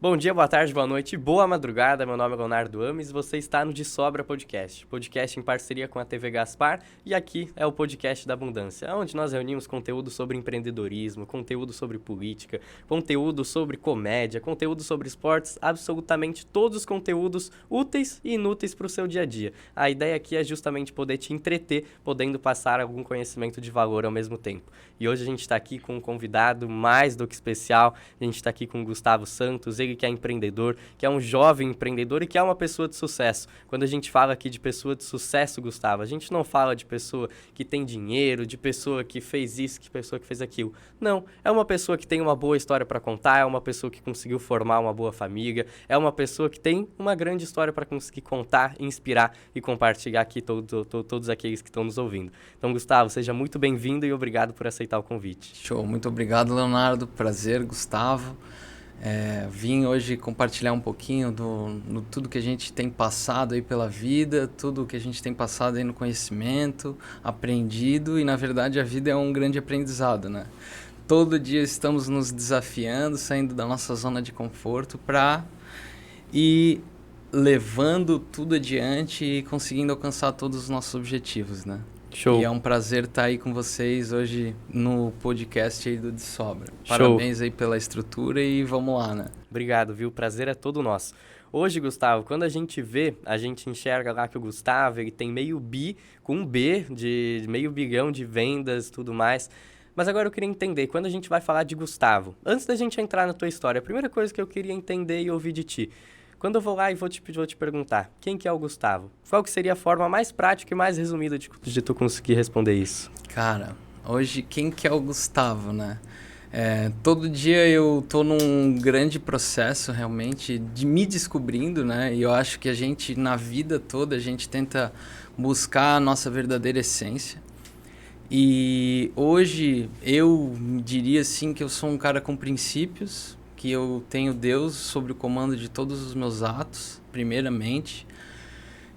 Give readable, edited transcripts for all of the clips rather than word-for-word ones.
Bom dia, boa tarde, boa noite, boa madrugada. Meu nome é Leonardo Ames e você está no De Sobra Podcast. Podcast em parceria com a TV Gaspar e aqui é o Podcast da Abundância, onde nós reunimos conteúdo sobre empreendedorismo, conteúdo sobre política, conteúdo sobre comédia, conteúdo sobre esportes, absolutamente todos os conteúdos úteis e inúteis para o seu dia a dia. A ideia aqui é justamente poder te entreter, podendo passar algum conhecimento de valor ao mesmo tempo. E hoje a gente está aqui com um convidado mais do que especial, a gente está aqui com o Gustavo Santos, ele que é empreendedor, que é um jovem empreendedor e que é uma pessoa de sucesso. Quando a gente fala aqui de pessoa de sucesso, Gustavo, a gente não fala de pessoa que tem dinheiro, de pessoa que fez isso, de pessoa que fez aquilo. Não, é uma pessoa que tem uma boa história para contar, é uma pessoa que conseguiu formar uma boa família, é uma pessoa que tem uma grande história para conseguir contar, inspirar e compartilhar aqui todos aqueles que estão nos ouvindo. Então, Gustavo, seja muito bem-vindo e obrigado por aceitar o convite. Show, muito obrigado, Leonardo. Prazer, Gustavo. Vim hoje compartilhar um pouquinho no tudo que a gente tem passado aí pela vida, tudo que a gente tem passado aí no conhecimento, aprendido, e na verdade a vida é um grande aprendizado, né? Todo dia estamos nos desafiando, saindo da nossa zona de conforto para ir levando tudo adiante e conseguindo alcançar todos os nossos objetivos, né? Show. E é um prazer estar aí com vocês hoje no podcast aí do De Sobra. Show. Parabéns aí pela estrutura e vamos lá, né? Obrigado, viu? O prazer é todo nosso. Hoje, Gustavo, quando a gente vê, a gente enxerga lá que o Gustavo, ele tem meio bi, com um B, de meio bilhão de vendas e tudo mais. Mas agora eu queria entender, quando a gente vai falar de Gustavo, antes da gente entrar na tua história, a primeira coisa que eu queria entender e ouvir de ti, quando eu vou lá e vou te perguntar, quem que é o Gustavo? Qual que seria a forma mais prática e mais resumida de tu conseguir responder isso? Cara, hoje quem que é o Gustavo, né? Todo dia eu tô num grande processo realmente de me descobrindo, né? E eu acho que a gente, na vida toda, a gente tenta buscar a nossa verdadeira essência. E hoje eu diria assim que eu sou um cara com princípios, que eu tenho Deus sobre o comando de todos os meus atos, primeiramente,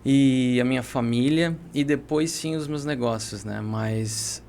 e a minha família, e depois sim os meus negócios, né? Mas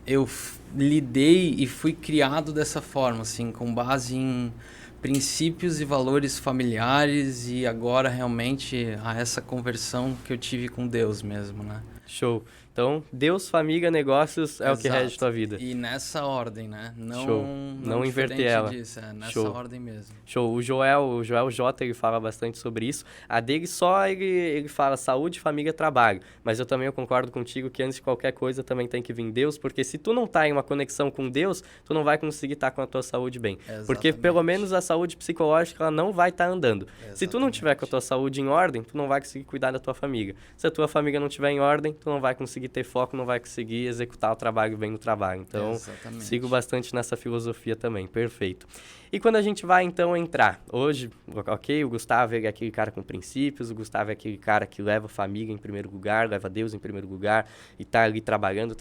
eu lidei e fui criado dessa forma, assim, com base em princípios e valores familiares, e agora realmente a essa conversão que eu tive com Deus mesmo, né? Show. Então, Deus, família, negócios é Exato. O que rege tua vida. E nessa ordem, né? Show. Não inverter ela. Disso, nessa Show. ordem mesmo. Show. O Joel J, ele fala bastante sobre isso. A dele só ele fala saúde, família, trabalho. Mas eu concordo contigo que antes de qualquer coisa também tem que vir Deus, porque se tu não tá em uma conexão com Deus, tu não vai conseguir estar com a tua saúde bem. Exatamente. Porque pelo menos a saúde psicológica ela não vai estar andando. Exatamente. Se tu não tiver com a tua saúde em ordem, tu não vai conseguir cuidar da tua família. Se a tua família não tiver em ordem, tu não vai conseguir ter foco, não vai conseguir executar o trabalho bem no trabalho. Então, Exatamente. sigo bastante nessa filosofia também. Perfeito. E quando a gente vai, então, entrar? Hoje, ok, o Gustavo é aquele cara com princípios, o Gustavo é aquele cara que leva a família em primeiro lugar, leva Deus em primeiro lugar e tá ali trabalhando.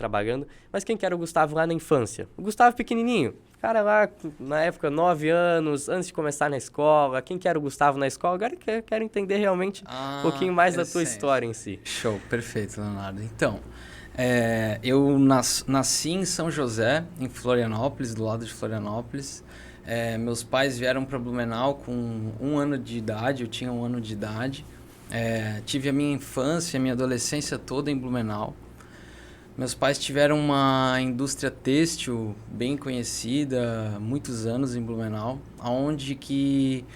Mas quem que era o Gustavo lá na infância? O Gustavo pequenininho. Cara lá, na época, 9 anos, antes de começar na escola. Quem que era o Gustavo na escola? Agora eu quero entender realmente um pouquinho mais da tua história em si. Show, perfeito, Leonardo. Então, eu nasci em São José, em Florianópolis, do lado de Florianópolis. Meus pais vieram para Blumenau com 1 ano de idade, eu tinha 1 ano de idade. Tive a minha infância, a minha adolescência toda em Blumenau. Meus pais tiveram uma indústria têxtil bem conhecida, muitos anos em Blumenau, onde que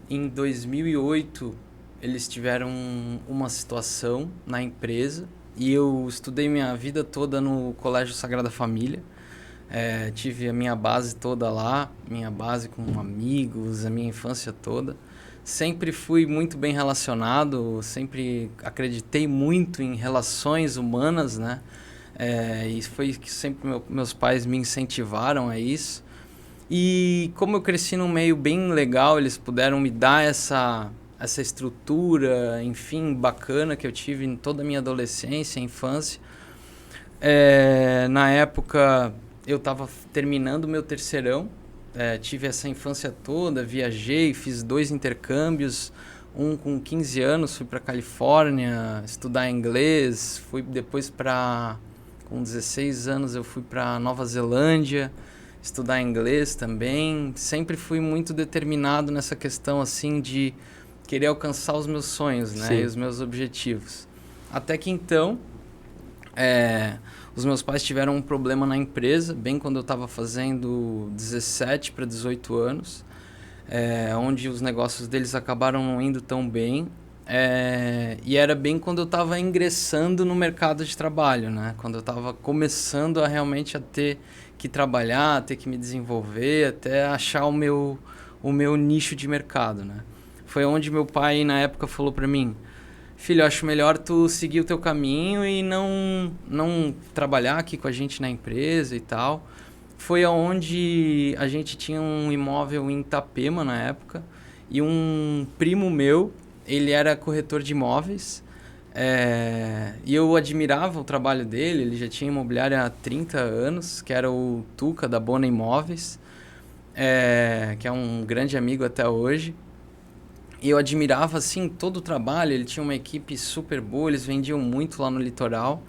em 2008 eles tiveram uma situação na empresa e eu estudei minha vida toda no Colégio Sagrada Família. Tive a minha base toda lá, minha base com amigos, a minha infância toda. Sempre fui muito bem relacionado, sempre acreditei muito em relações humanas, né? E foi que sempre meus pais me incentivaram a isso. E como eu cresci num meio bem legal, eles puderam me dar essa estrutura, enfim, bacana que eu tive em toda a minha adolescência, infância. Na época, eu estava terminando o meu terceirão, tive essa infância toda, viajei, fiz 2 intercâmbios, um com 15 anos, fui para Califórnia estudar inglês, fui depois com 16 anos eu fui para Nova Zelândia estudar inglês também. Sempre fui muito determinado nessa questão, assim, de querer alcançar os meus sonhos, né? Sim. E os meus objetivos. Até que então, os meus pais tiveram um problema na empresa, bem quando eu estava fazendo 17 para 18 anos, onde os negócios deles acabaram não indo tão bem. E era bem quando eu estava ingressando no mercado de trabalho, né? Quando eu estava começando a realmente a ter que trabalhar, ter que me desenvolver, até achar o meu nicho de mercado, né? Foi onde meu pai, na época, falou para mim: filho, eu acho melhor tu seguir o teu caminho e não trabalhar aqui com a gente na empresa e tal. Foi onde a gente tinha um imóvel em Itapema na época, e um primo meu, ele era corretor de imóveis, e eu admirava o trabalho dele. Ele já tinha imobiliária há 30 anos, que era o Tuca, da Bona Imóveis, que é um grande amigo até hoje. E eu admirava, assim, todo o trabalho. Ele tinha uma equipe super boa, eles vendiam muito lá no litoral.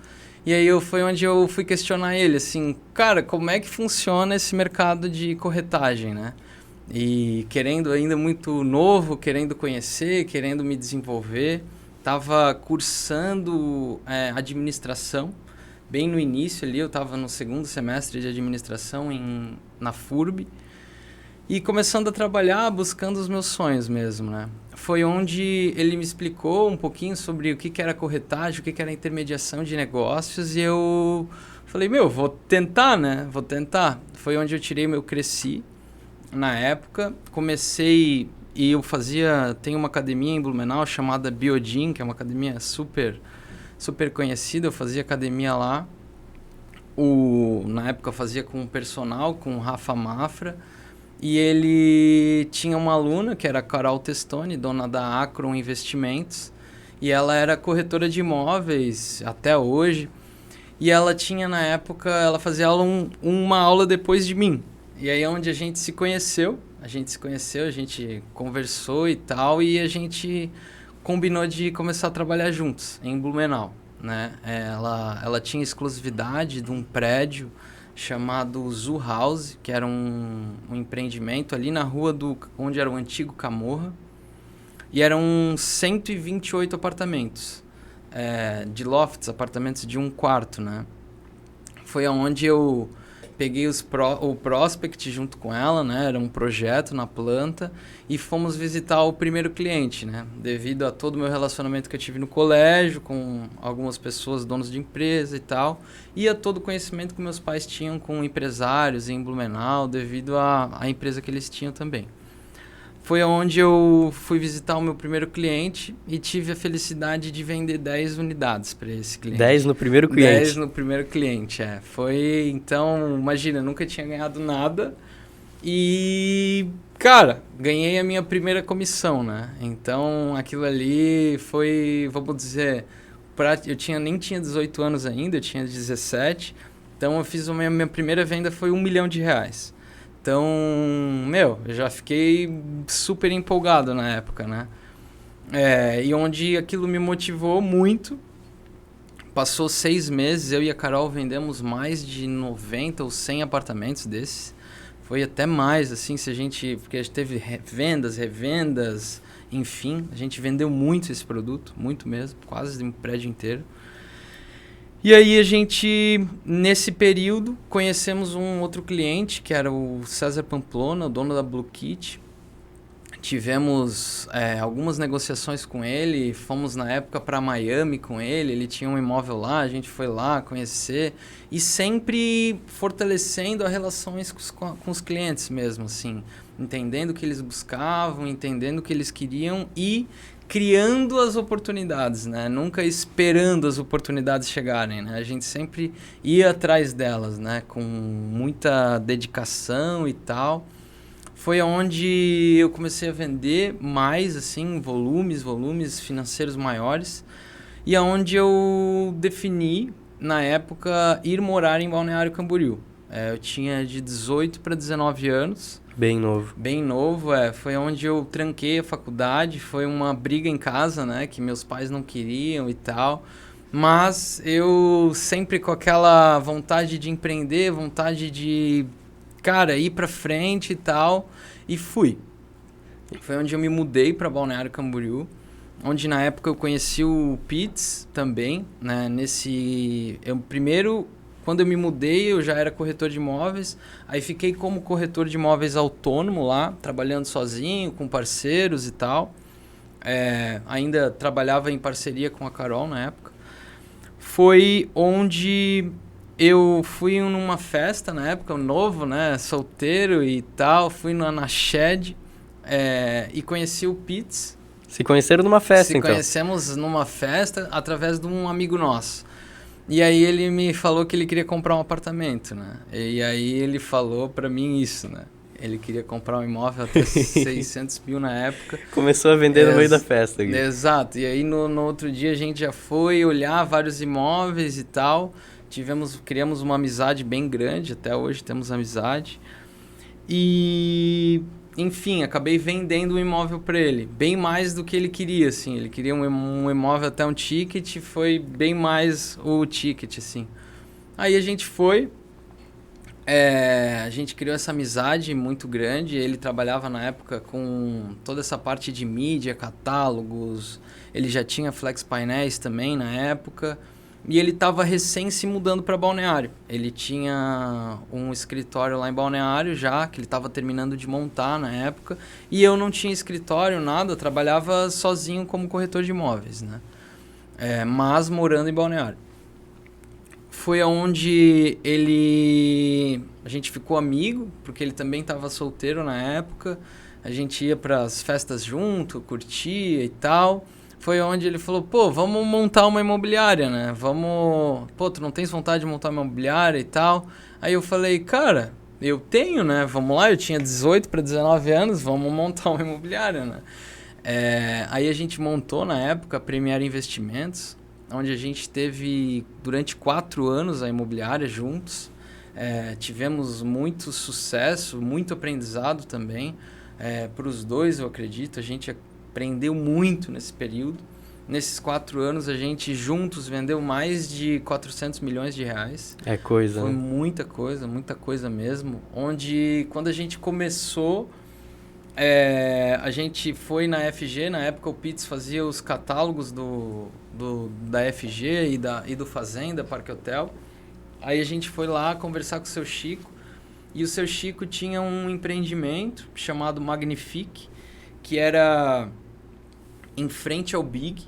E aí foi onde eu fui questionar ele, assim, cara, como é que funciona esse mercado de corretagem, né? E querendo ainda muito novo, querendo conhecer, querendo me desenvolver. Estava cursando administração, bem no início ali, eu estava no segundo semestre de administração na FURB. E começando a trabalhar, buscando os meus sonhos mesmo, né? Foi onde ele me explicou um pouquinho sobre o que era corretagem, o que era intermediação de negócios, e eu falei, vou tentar, né? Vou tentar. Foi onde eu tirei meu Cresci. Na época, comecei e tem uma academia em Blumenau chamada Biogym, que é uma academia super, super conhecida. Eu fazia academia lá. Na época eu fazia com um personal, com o Rafa Mafra. E ele tinha uma aluna, que era a Carol Testoni, dona da Acron Investimentos. E ela era corretora de imóveis até hoje. E ela tinha, na época, ela fazia uma aula depois de mim. E aí é onde a gente se conheceu, a gente conversou e tal, e a gente combinou de começar a trabalhar juntos, em Blumenau, né? Ela tinha exclusividade de um prédio chamado Zoo House, que era um empreendimento ali na rua onde era o antigo Camorra, e eram 128 apartamentos, de lofts, apartamentos de um quarto, né? Foi onde eu peguei o Prospect junto com ela, né? Era um projeto na planta, e fomos visitar o primeiro cliente, né? Devido a todo o meu relacionamento que eu tive no colégio, com algumas pessoas, donos de empresa e tal, e a todo o conhecimento que meus pais tinham com empresários em Blumenau, devido à empresa que eles tinham também. Foi onde eu fui visitar o meu primeiro cliente e tive a felicidade de vender 10 unidades para esse cliente. 10 no primeiro cliente? 10 no primeiro cliente, Foi, então, imagina, nunca tinha ganhado nada e, cara, ganhei a minha primeira comissão, né? Então, aquilo ali foi, vamos dizer, nem tinha 18 anos ainda, eu tinha 17, então eu fiz minha primeira venda foi R$1 milhão. Então, eu já fiquei super empolgado na época, né? E onde aquilo me motivou muito. Passou 6 meses, eu e a Carol vendemos mais de 90 ou 100 apartamentos desses. Foi até mais, assim, porque a gente teve vendas, revendas, enfim. A gente vendeu muito esse produto, muito mesmo, quase um prédio inteiro. E aí nesse período, conhecemos um outro cliente, que era o César Pamplona, o dono da Blue Kit. Tivemos algumas negociações com ele, fomos na época para Miami com ele, ele tinha um imóvel lá, a gente foi lá conhecer, e sempre fortalecendo as relações com os clientes mesmo, assim, entendendo o que eles buscavam, entendendo o que eles queriam e criando as oportunidades, né? Nunca esperando as oportunidades chegarem, né? A gente sempre ia atrás delas, né? Com muita dedicação e tal. Foi onde eu comecei a vender mais, assim, volumes financeiros maiores. E aonde eu defini, na época, ir morar em Balneário Camboriú. Eu tinha de 18 para 19 anos. Bem novo. Bem novo, Foi onde eu tranquei a faculdade, foi uma briga em casa, né? Que meus pais não queriam e tal. Mas eu sempre com aquela vontade de empreender, vontade de cara, ir pra frente e tal, e fui. Foi onde eu me mudei para Balneário Camboriú, onde na época eu conheci o Pitts também, né? Primeiro, quando eu me mudei, eu já era corretor de imóveis, aí fiquei como corretor de imóveis autônomo lá, trabalhando sozinho, com parceiros e tal. Ainda trabalhava em parceria com a Carol na época. Foi onde eu fui numa festa na época, novo, né? Solteiro e tal, fui na Shed e conheci o Pitts. Se conheceram numa festa, então? Se conhecemos numa festa através de um amigo nosso. E aí ele me falou que ele queria comprar um apartamento, né? E aí ele falou pra mim isso, né? Ele queria comprar um imóvel até 600 mil na época. Começou a vender no meio da festa. Aqui. Exato. E aí no outro dia a gente já foi olhar vários imóveis e tal. Criamos uma amizade bem grande, até hoje temos amizade. E... enfim, acabei vendendo um imóvel para ele, bem mais do que ele queria, assim. Ele queria um imóvel até um ticket, foi bem mais o ticket, assim. Aí a gente foi, a gente criou essa amizade muito grande. Ele trabalhava na época com toda essa parte de mídia, catálogos, ele já tinha flex painéis também na época. E ele estava recém se mudando para Balneário. Ele tinha um escritório lá em Balneário já, que ele estava terminando de montar na época. E eu não tinha escritório, nada, trabalhava sozinho como corretor de imóveis, né? Mas morando em Balneário. Foi onde a gente ficou amigo, porque ele também estava solteiro na época. A gente ia para as festas junto, curtia e tal. Foi onde ele falou, pô, vamos montar uma imobiliária, né? Pô, tu não tens vontade de montar uma imobiliária e tal? Aí eu falei, cara, eu tenho, né? Vamos lá, eu tinha 18 para 19 anos, vamos montar uma imobiliária, né? Aí a gente montou, na época, a Premier Investimentos, onde a gente teve, durante 4 anos, a imobiliária juntos. Tivemos muito sucesso, muito aprendizado também. Para os dois, eu acredito, a gente aprendeu muito nesse período. Nesses 4 anos, a gente juntos vendeu mais de 400 milhões de reais. É coisa, Foi né? muita coisa mesmo. Onde, quando a gente começou, a gente foi na FG. Na época, o Pitts fazia os catálogos da FG e do Fazenda, Parque Hotel. Aí a gente foi lá conversar com o seu Chico. E o seu Chico tinha um empreendimento chamado Magnifique, que era em frente ao Big,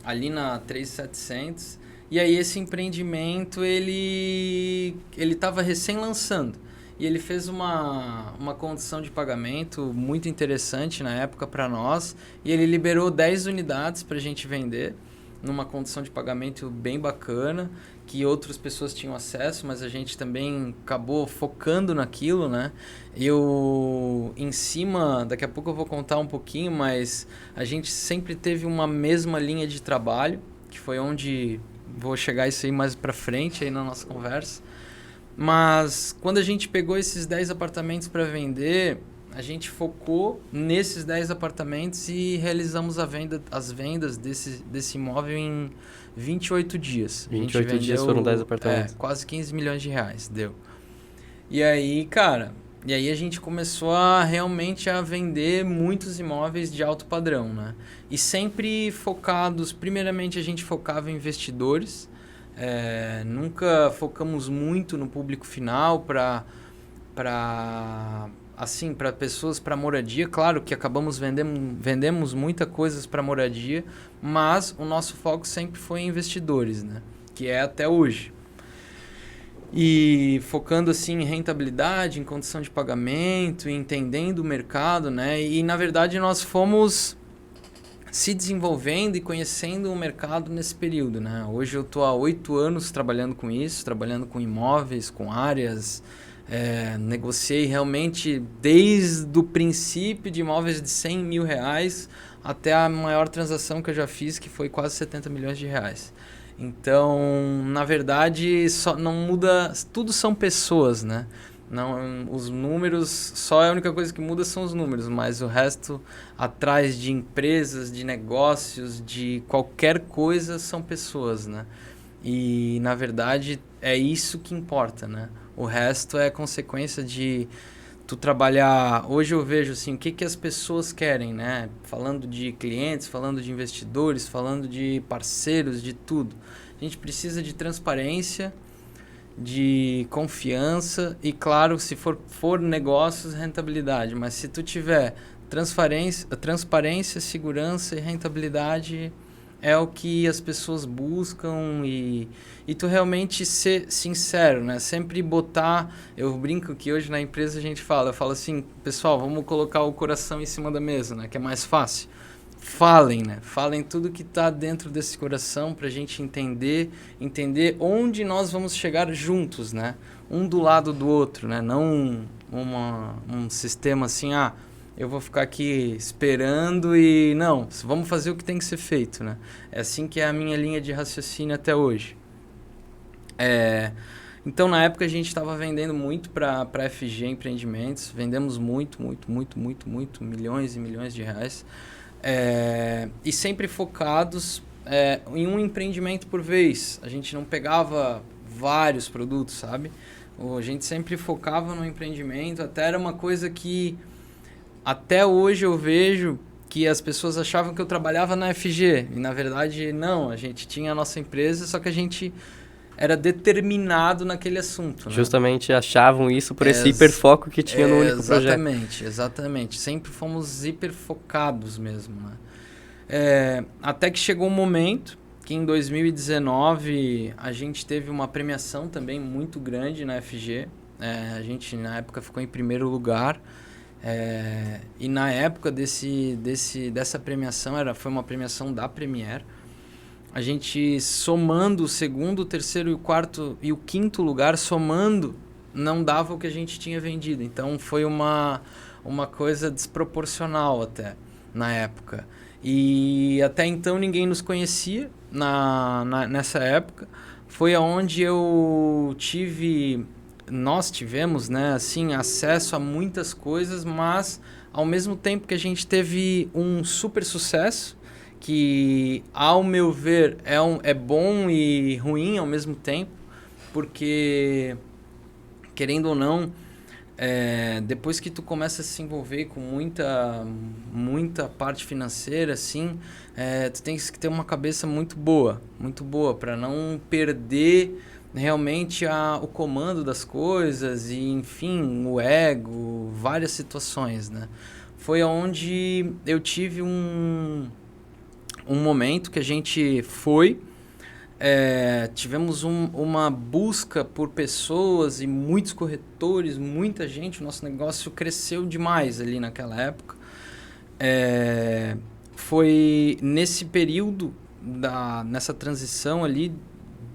ali na 3700. E aí esse empreendimento, ele estava recém-lançando. E ele fez uma condição de pagamento muito interessante na época para nós. E ele liberou 10 unidades para a gente vender, numa condição de pagamento bem bacana, que outras pessoas tinham acesso, mas a gente também acabou focando naquilo, né? Daqui a pouco eu vou contar um pouquinho, mas a gente sempre teve uma mesma linha de trabalho, que foi onde vou chegar isso aí mais pra frente aí na nossa conversa. Mas quando a gente pegou esses 10 apartamentos para vender, a gente focou nesses 10 apartamentos e realizamos as vendas desse imóvel em 28 dias. 28 dias foram 10 apartamentos. Quase 15 milhões de reais, deu. E aí, cara, a gente começou realmente a vender muitos imóveis de alto padrão, né? E sempre primeiramente a gente focava em investidores. Nunca focamos muito no público final para pessoas para moradia. Claro que vendemos muita coisa para moradia, mas o nosso foco sempre foi em investidores, né? Que é até hoje. E focando assim em rentabilidade, em condição de pagamento, entendendo o mercado, né? E na verdade nós fomos se desenvolvendo e conhecendo o mercado nesse período, né? Hoje eu estou há 8 anos trabalhando com isso, trabalhando com imóveis, com áreas. Negociei realmente desde o princípio de imóveis de 100 mil reais até a maior transação que eu já fiz, que foi quase 70 milhões de reais. Então, na verdade, só não muda, tudo são pessoas, né? Não, os números, só a única coisa que muda são os números, mas o resto atrás de empresas, de negócios, de qualquer coisa são pessoas, né? E, na verdade, é isso que importa, né? O resto é consequência de tu trabalhar... Hoje eu vejo, assim, o que que as pessoas querem, né? Falando de clientes, falando de investidores, falando de parceiros, de tudo. A gente precisa de transparência, de confiança e, claro, se for negócios, rentabilidade. Mas se tu tiver transparência, segurança e rentabilidade, é o que as pessoas buscam e tu realmente ser sincero, né? Sempre botar... Eu brinco que hoje na empresa eu falo assim, pessoal, vamos colocar o coração em cima da mesa, né? Que é mais fácil. Falem, né? Falem tudo que está dentro desse coração para a gente entender onde nós vamos chegar juntos, né? Um do lado do outro, né? Não um sistema assim, eu vou ficar aqui esperando e... Não, vamos fazer o que tem que ser feito, né? É assim que é a minha linha de raciocínio até hoje. Então, na época, a gente estava vendendo muito para FG Empreendimentos. Vendemos muito, milhões e milhões de reais. E sempre focados em um empreendimento por vez. A gente não pegava vários produtos, sabe? A gente sempre focava no empreendimento. Até era uma coisa que até hoje eu vejo que as pessoas achavam que eu trabalhava na FG. E na verdade não, a gente tinha a nossa empresa, só que a gente era determinado naquele assunto, né? Justamente achavam isso por esse hiperfoco que tinha no único projeto. Exatamente. Sempre fomos hiperfocados mesmo, né? Até que chegou um momento que em 2019 a gente teve uma premiação também muito grande na FG. A gente na época ficou em primeiro lugar. E na época dessa premiação, foi uma premiação da Premier. A gente somando o segundo, o terceiro e o quarto e o quinto lugar, somando, não dava o que a gente tinha vendido. Então foi uma coisa desproporcional até na época. E até então ninguém nos conhecia nessa época. Foi onde nós tivemos, né, assim, acesso a muitas coisas, mas ao mesmo tempo que a gente teve um super sucesso, que, ao meu ver, é bom e ruim ao mesmo tempo, porque, querendo ou não, depois que tu começa a se envolver com muita parte financeira, assim, tu tem que ter uma cabeça muito boa para não perder realmente o comando das coisas e, enfim, o ego, várias situações, né? Foi onde eu tive um momento que a gente tivemos uma busca por pessoas e muitos corretores, muita gente. O nosso negócio cresceu demais ali naquela época. Foi nesse período, nessa transição ali,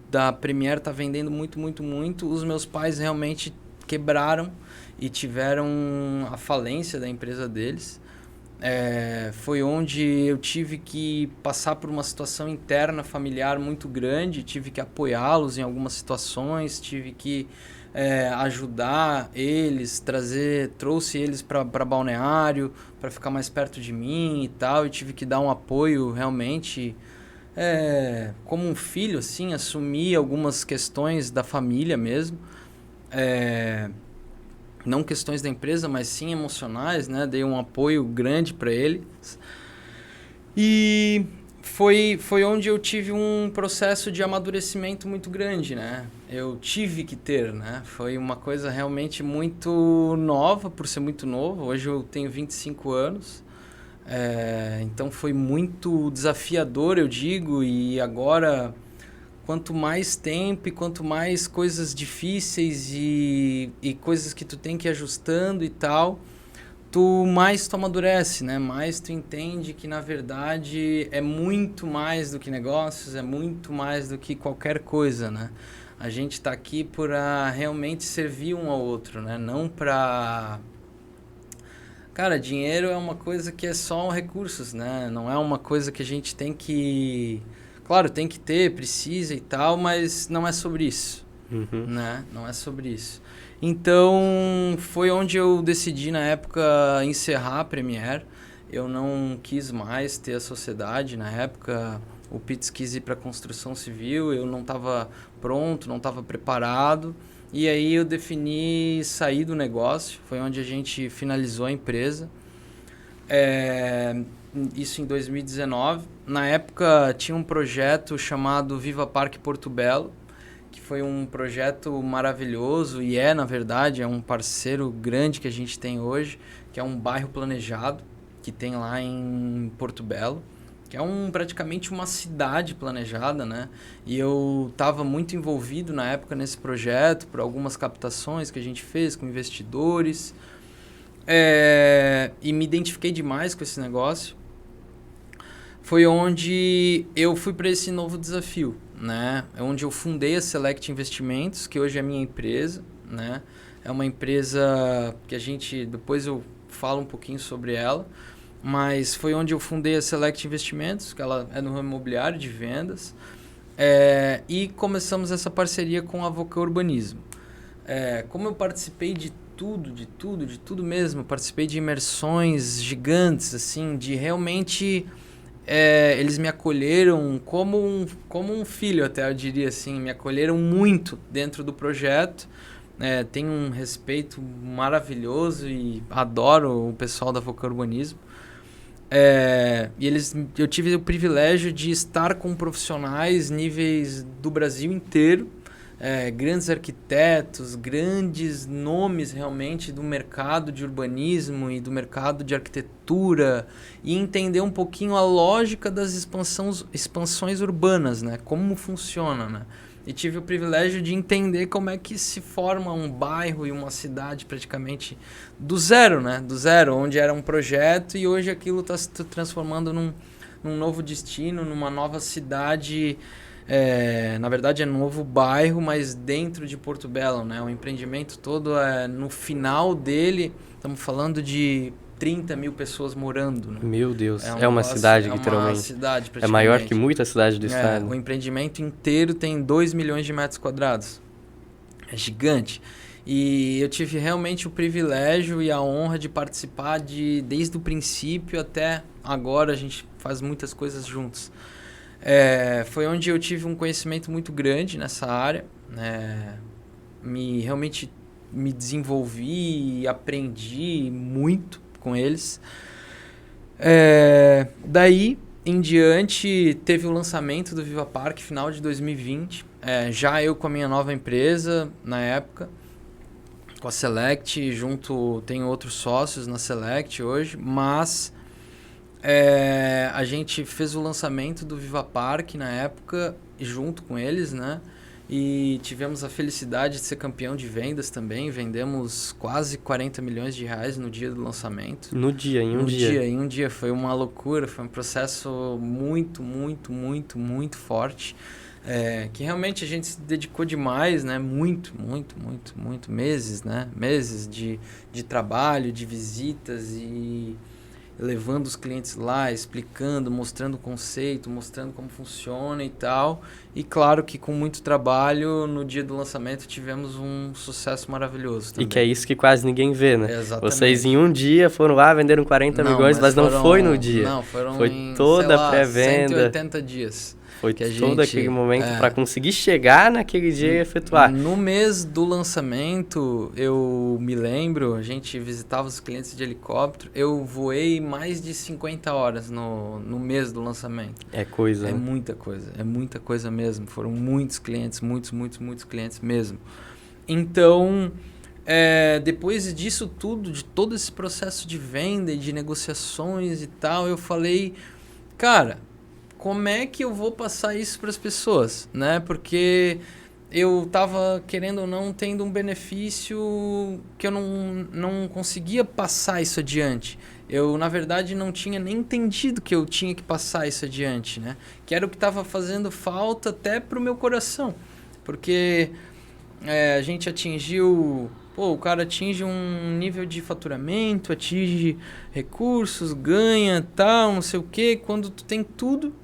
da Premier tá vendendo muito, os meus pais realmente quebraram e tiveram a falência da empresa deles. Foi onde eu tive que passar por uma situação interna familiar muito grande, tive que apoiá-los em algumas situações, tive que ajudar eles, trouxe eles para Balneário, para ficar mais perto de mim e tal, e tive que dar um apoio realmente como um filho, assim, assumir algumas questões da família mesmo. Não questões da empresa, mas sim emocionais, né? Dei um apoio grande para eles. E foi onde eu tive um processo de amadurecimento muito grande, né? Eu tive que ter, né? Foi uma coisa realmente muito nova, por ser muito novo. Hoje eu tenho 25 anos. Então foi muito desafiador, eu digo, e agora... Quanto mais tempo e quanto mais coisas difíceis e coisas que tu tem que ir ajustando e tal, mais tu amadurece, né? Mais tu entende que, na verdade, é muito mais do que negócios, é muito mais do que qualquer coisa, né? A gente está aqui para realmente servir um ao outro, né? Não para... Cara, dinheiro é uma coisa que é só recursos, né? Não é uma coisa que a gente tem que... Claro, tem que ter, precisa e tal, mas não é sobre isso, né? Não é sobre isso. Então, foi onde eu decidi, na época, encerrar a Premier. Eu não quis mais ter a sociedade. Na época, O Pitts quis ir para construção civil, eu não estava pronto, não estava preparado. E aí eu defini sair do negócio, foi onde a gente finalizou a empresa. Isso em 2019. Na época tinha um projeto chamado Viva Parque Porto Belo, que foi um projeto maravilhoso e na verdade, é um parceiro grande que a gente tem hoje, que é um bairro planejado que tem lá em Porto Belo, que é praticamente uma cidade planejada, né? E eu estava muito envolvido na época nesse projeto, por algumas captações que a gente fez com investidores, e me identifiquei demais com esse negócio. Foi onde eu fui para esse novo desafio, né? É onde eu fundei a Select Investimentos, que hoje é a minha empresa, né? É uma empresa que depois eu falo um pouquinho sobre ela, mas foi onde eu fundei a Select Investimentos, que ela é no ramo imobiliário de vendas, e começamos essa parceria com a Voca Urbanismo. Como eu participei de tudo mesmo, participei de imersões gigantes, assim, de realmente... eles me acolheram como um filho, até eu diria assim, me acolheram muito dentro do projeto. Tenho um respeito maravilhoso e adoro o pessoal da Voca Urbanismo. Eu tive o privilégio de estar com profissionais níveis do Brasil inteiro, grandes arquitetos, grandes nomes realmente do mercado de urbanismo e do mercado de arquitetura, e entender um pouquinho a lógica das expansões urbanas, né? Como funciona, né? E tive o privilégio de entender como é que se forma um bairro e uma cidade praticamente do zero, né? Do zero, onde era um projeto e hoje aquilo está se transformando num novo destino, numa nova cidade. Na verdade é um novo bairro, mas dentro de Porto Belo, né? O empreendimento todo, no final dele, estamos falando de 30 mil pessoas morando, né? Meu Deus, é uma cidade, literalmente. É uma cidade, praticamente. É maior que muita cidade do estado. O empreendimento inteiro tem 2 milhões de metros quadrados. É gigante. E eu tive realmente o privilégio e a honra de participar desde o princípio até agora. A gente faz muitas coisas juntos. Foi onde eu tive um conhecimento muito grande nessa área. Realmente me desenvolvi e aprendi muito com eles. Daí em diante teve o lançamento do Viva Parque final de 2020. Já eu com a minha nova empresa na época, com a Select, tenho outros sócios na Select hoje, mas a gente fez o lançamento do Viva Parque na época junto com eles, né? E tivemos a felicidade de ser campeão de vendas também. Vendemos quase 40 milhões de reais no dia do lançamento. Em um dia. Foi uma loucura, foi um processo muito, muito, muito, muito forte. Que realmente a gente se dedicou demais, né? Muito, muito, muito, muito. Meses, né? Meses de trabalho, de visitas e levando os clientes lá, explicando, mostrando o conceito, mostrando como funciona e tal. E claro que com muito trabalho, no dia do lançamento tivemos um sucesso maravilhoso também. E que é isso que quase ninguém vê, né? Exatamente. Vocês em um dia foram lá, venderam 40 milhões, mas não foi no dia. Não, foram foi toda a pré-venda. 180 dias. Foi todo aquele momento para conseguir chegar naquele dia e efetuar. No mês do lançamento, eu me lembro, a gente visitava os clientes de helicóptero, eu voei mais de 50 horas no mês do lançamento. É coisa. É muita coisa mesmo. Foram muitos clientes, muitos clientes mesmo. Então, depois disso tudo, de todo esse processo de venda e de negociações e tal, eu falei, cara, como é que eu vou passar isso para as pessoas, né? Porque eu estava, querendo ou não, tendo um benefício que eu não conseguia passar isso adiante. Eu, na verdade, não tinha nem entendido que eu tinha que passar isso adiante, né? Que era o que estava fazendo falta até para o meu coração. Porque a gente atingiu... o cara atinge um nível de faturamento, atinge recursos, ganha, tal, não sei o quê. Quando tu tem tudo...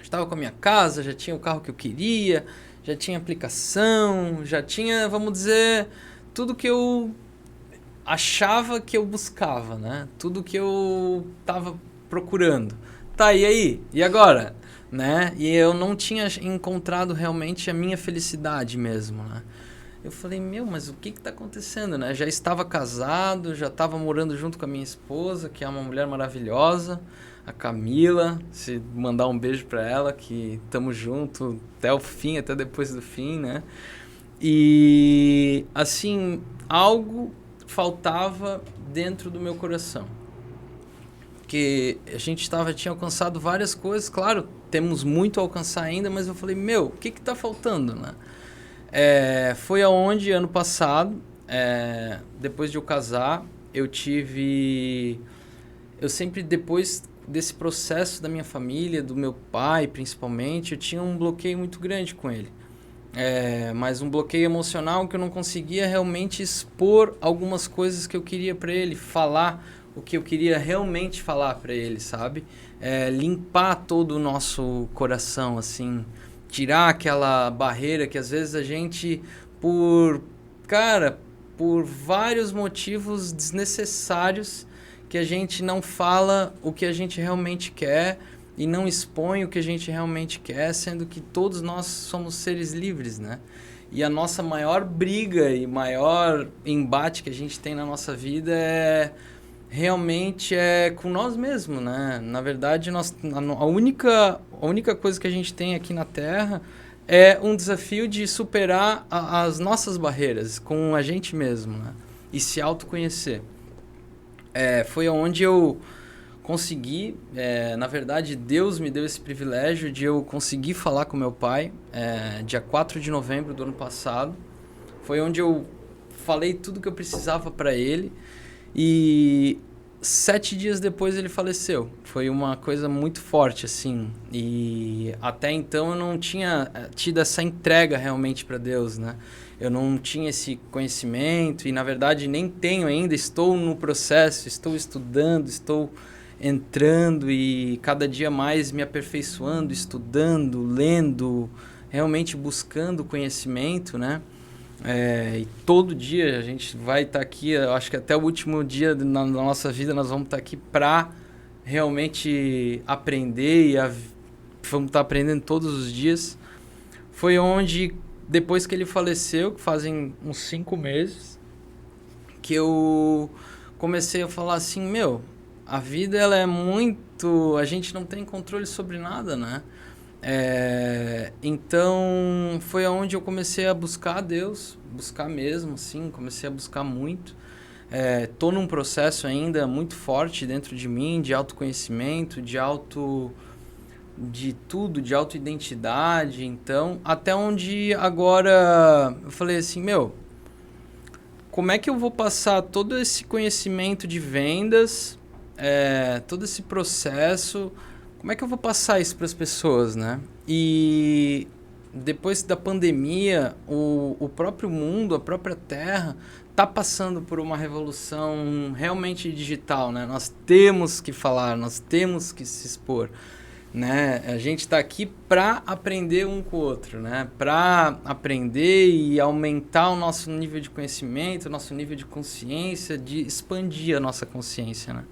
Estava com a minha casa, já tinha o carro que eu queria, já tinha aplicação, já tinha, vamos dizer, tudo que eu achava que eu buscava, né? Tudo que eu estava procurando. Tá, e aí? E agora? Né? E eu não tinha encontrado realmente a minha felicidade mesmo, né? Eu falei, mas o que tá acontecendo, né? Já estava casado, já estava morando junto com a minha esposa, que é uma mulher maravilhosa, a Camila, se mandar um beijo para ela, que estamos junto até o fim, até depois do fim, né? E, assim, algo faltava dentro do meu coração. Que a gente tinha alcançado várias coisas, claro, temos muito a alcançar ainda, mas eu falei, o que tá faltando, né? Foi aonde, ano passado, depois de eu casar, eu sempre, depois desse processo da minha família, do meu pai principalmente, eu tinha um bloqueio muito grande com ele. Mas um bloqueio emocional que eu não conseguia realmente expor algumas coisas que eu queria para ele, falar o que eu queria realmente falar para ele, sabe? Limpar todo o nosso coração, assim, tirar aquela barreira que às vezes a gente, por vários motivos desnecessários, que a gente não fala o que a gente realmente quer e não expõe o que a gente realmente quer, sendo que todos nós somos seres livres, né? E a nossa maior briga e maior embate que a gente tem na nossa vida realmente com nós mesmos, né? Na verdade, a única coisa que a gente tem aqui na Terra é um desafio de superar as nossas barreiras com a gente mesmo, né? E se autoconhecer. Foi onde eu consegui, na verdade, Deus me deu esse privilégio de eu conseguir falar com meu pai, dia 4 de novembro do ano passado. Foi onde eu falei tudo que eu precisava para ele. E 7 dias depois ele faleceu. Foi uma coisa muito forte, assim. E até então eu não tinha tido essa entrega realmente para Deus, né? Eu não tinha esse conhecimento e, na verdade, nem tenho ainda. Estou no processo, estou estudando, estou entrando e cada dia mais me aperfeiçoando, estudando, lendo, realmente buscando conhecimento, né? E todo dia a gente vai estar aqui, eu acho que até o último dia na nossa vida nós vamos estar aqui para realmente aprender vamos estar aprendendo todos os dias. Foi onde, depois que ele faleceu, que fazem uns 5 meses, que eu comecei a falar assim, a vida ela é muito... A gente não tem controle sobre nada, né? Então foi onde eu comecei a buscar Deus, buscar mesmo, assim, comecei a buscar muito. Tô num processo ainda muito forte dentro de mim, de autoconhecimento, de tudo, de autoidentidade. Então, até onde agora eu falei assim, como é que eu vou passar todo esse conhecimento de vendas, todo esse processo, como é que eu vou passar isso para as pessoas, né? E depois da pandemia, o próprio mundo, a própria Terra, está passando por uma revolução realmente digital, né? Nós temos que falar, nós temos que se expor, né? A gente está aqui para aprender um com o outro, né? Para aprender e aumentar o nosso nível de conhecimento, o nosso nível de consciência, de expandir a nossa consciência, né?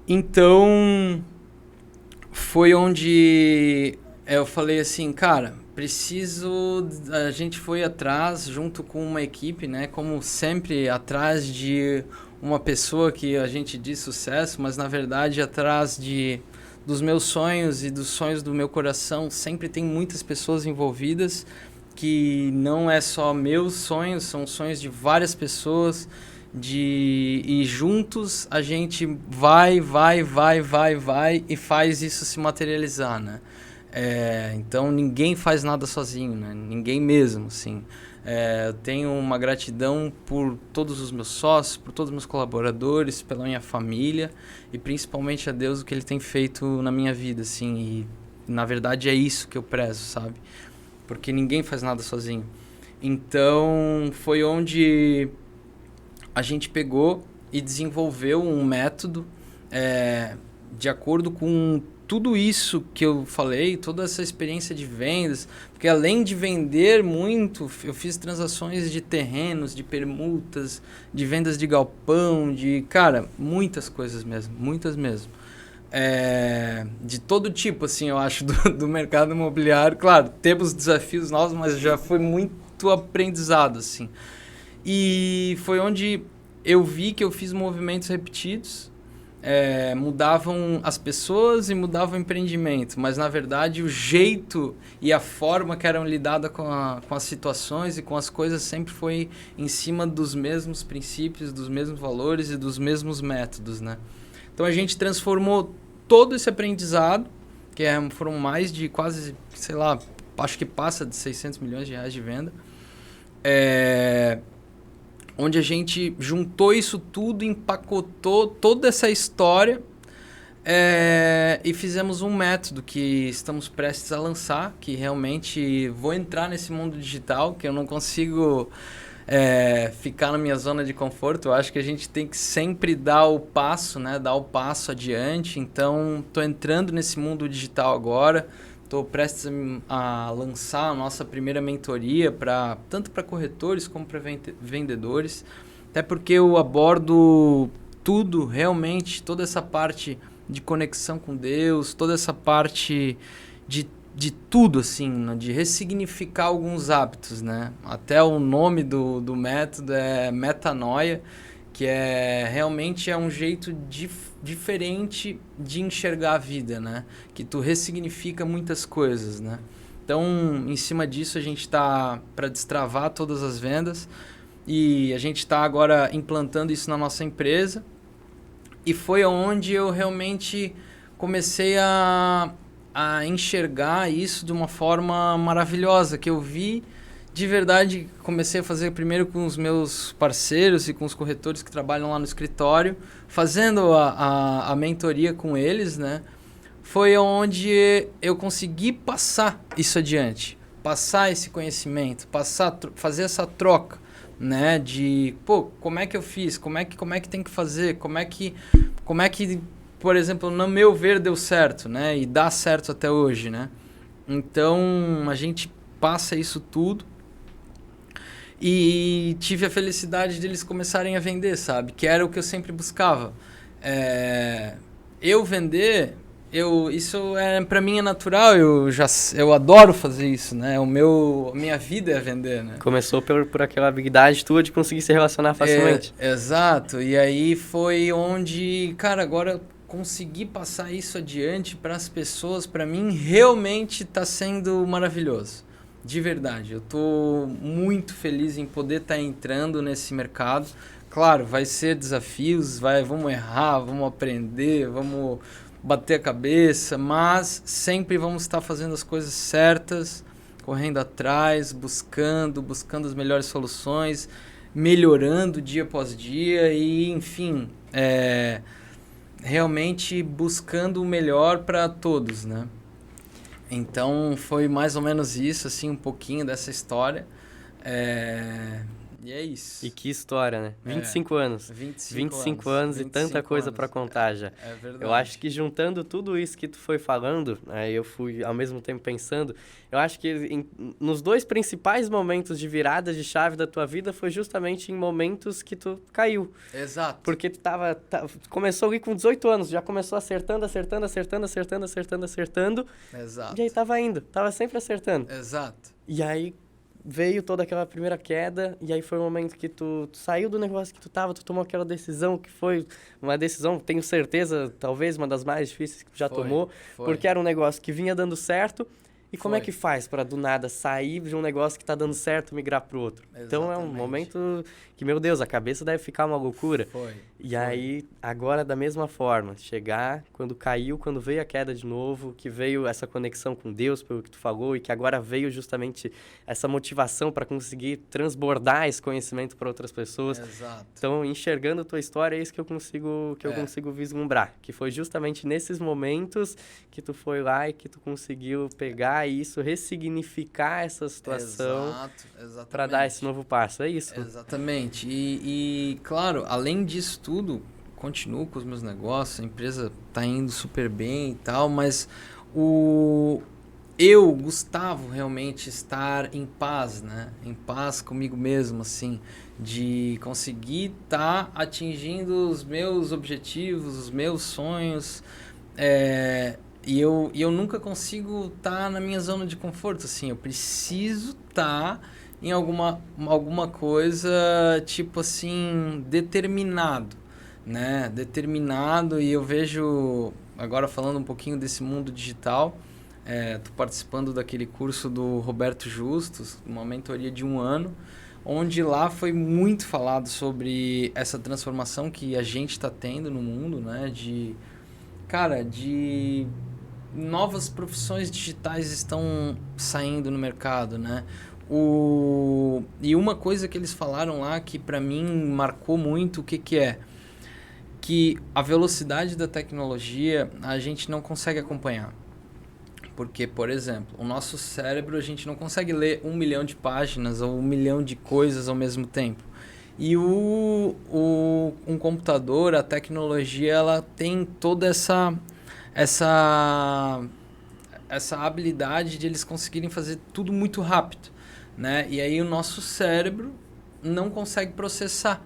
Então, foi onde eu falei assim, cara, a gente foi atrás junto com uma equipe, né? Como sempre, atrás de uma pessoa que a gente diz sucesso, mas na verdade atrás dos meus sonhos e dos sonhos do meu coração, sempre tem muitas pessoas envolvidas, que não é só meus sonhos, são sonhos de várias pessoas, e juntos a gente vai e faz isso se materializar, né? Então ninguém faz nada sozinho, né? Ninguém mesmo, assim. Eu tenho uma gratidão por todos os meus sócios, por todos os meus colaboradores, pela minha família e principalmente a Deus, o que Ele tem feito na minha vida, assim. E na verdade é isso que eu prezo, sabe? Porque ninguém faz nada sozinho. Então foi onde a gente pegou e desenvolveu um método de acordo com tudo isso que eu falei, toda essa experiência de vendas, porque além de vender muito, eu fiz transações de terrenos, de permutas, de vendas de galpão, muitas coisas mesmo, muitas mesmo. de todo tipo, assim, eu acho, do mercado imobiliário. Claro, temos desafios novos, mas já foi muito aprendizado, assim. E foi onde eu vi que eu fiz movimentos repetidos, mudavam as pessoas e mudava o empreendimento, mas na verdade o jeito e a forma que eram lidada com as situações e com as coisas sempre foi em cima dos mesmos princípios, dos mesmos valores e dos mesmos métodos, né? Então a gente transformou todo esse aprendizado, que foram mais de quase, sei lá, acho que passa de 600 milhões de reais de venda, onde a gente juntou isso tudo, empacotou toda essa história e fizemos um método que estamos prestes a lançar, que realmente vou entrar nesse mundo digital, que eu não consigo ficar na minha zona de conforto. Eu acho que a gente tem que sempre dar o passo, né? Dar o passo adiante. Então, estou entrando nesse mundo digital agora. Estou prestes a lançar a nossa primeira mentoria, tanto para corretores como para vendedores. Até porque eu abordo tudo, realmente, toda essa parte de conexão com Deus, toda essa parte de tudo, assim, de ressignificar alguns hábitos, né? Até o nome do método é metanoia, que realmente é um jeito diferente de enxergar a vida, né? Que tu ressignifica muitas coisas, né? Então, em cima disso, a gente está para destravar todas as vendas e a gente está agora implantando isso na nossa empresa. E foi onde eu realmente comecei a enxergar isso de uma forma maravilhosa, que eu vi de verdade. Comecei a fazer primeiro com os meus parceiros e com os corretores que trabalham lá no escritório, fazendo a mentoria com eles, né? Foi onde eu consegui passar isso adiante, passar esse conhecimento, fazer essa troca, né? De, como é que eu fiz? Como é que tem que fazer? Como é que, por exemplo, no meu ver, deu certo, né? E dá certo até hoje, né? Então, a gente passa isso tudo e tive a felicidade de eles começarem a vender, sabe? Que era o que eu sempre buscava. Eu vender, isso para mim é natural, eu adoro fazer isso, né? A minha vida é vender, né? Começou por aquela habilidade tua de conseguir se relacionar facilmente. Exato, e aí foi onde, cara, agora conseguir passar isso adiante para as pessoas, para mim, realmente está sendo maravilhoso. De verdade, eu estou muito feliz em poder estar entrando nesse mercado. Claro, vai ser desafios, vamos errar, vamos aprender, vamos bater a cabeça, mas sempre vamos estar fazendo as coisas certas, correndo atrás, buscando as melhores soluções, melhorando dia após dia e, enfim, realmente buscando o melhor para todos, né? Então foi mais ou menos isso, assim, um pouquinho dessa história. E é isso. E que história, né? 25 anos. 25 anos e tanta coisa para contar já. É verdade. Eu acho que juntando tudo isso que tu foi falando, aí eu fui ao mesmo tempo pensando, eu acho que nos dois principais momentos de virada de chave da tua vida foi justamente em momentos que tu caiu. Exato. Porque tu começou ali com 18 anos, já começou acertando. Exato. E aí tava sempre acertando. Exato. E aí veio toda aquela primeira queda, e aí foi o momento que tu saiu do negócio que tu tomou aquela decisão, que foi uma decisão, tenho certeza, talvez uma das mais difíceis que tu já tomou, porque era um negócio que vinha dando certo. E como é que faz para do nada sair de um negócio que tá dando certo e migrar pro outro? Exatamente. Então é um momento que, meu Deus, a cabeça deve ficar uma loucura. Aí, agora da mesma forma, chegar, quando veio a queda de novo, que veio essa conexão com Deus, pelo que tu falou, e que agora veio justamente essa motivação para conseguir transbordar esse conhecimento para outras pessoas. Exato. Então, enxergando a tua história, é isso que eu consigo vislumbrar, que foi justamente nesses momentos que tu foi lá e que tu conseguiu pegar isso, ressignificar essa situação para dar esse novo passo. É isso. Exatamente. E, claro, além disso tudo, continuo com os meus negócios, a empresa tá indo super bem e tal, mas Gustavo, realmente estar em paz, né? Em paz comigo mesmo, assim, de conseguir estar atingindo os meus objetivos, os meus sonhos, E eu nunca consigo estar na minha zona de conforto, assim. Eu preciso estar em alguma coisa, tipo assim, determinado, né? Determinado, e eu vejo, agora falando um pouquinho desse mundo digital, tô participando daquele curso do Roberto Justus, uma mentoria de 1 ano, onde lá foi muito falado sobre essa transformação que a gente está tendo no mundo, né? De novas profissões digitais estão saindo no mercado, né? E uma coisa que eles falaram lá que para mim marcou muito, o que é? Que a velocidade da tecnologia a gente não consegue acompanhar. Porque, por exemplo, o nosso cérebro, a gente não consegue ler 1 milhão de páginas ou 1 milhão de coisas ao mesmo tempo. E um computador, a tecnologia, ela tem toda essa habilidade de eles conseguirem fazer tudo muito rápido, né? E aí o nosso cérebro não consegue processar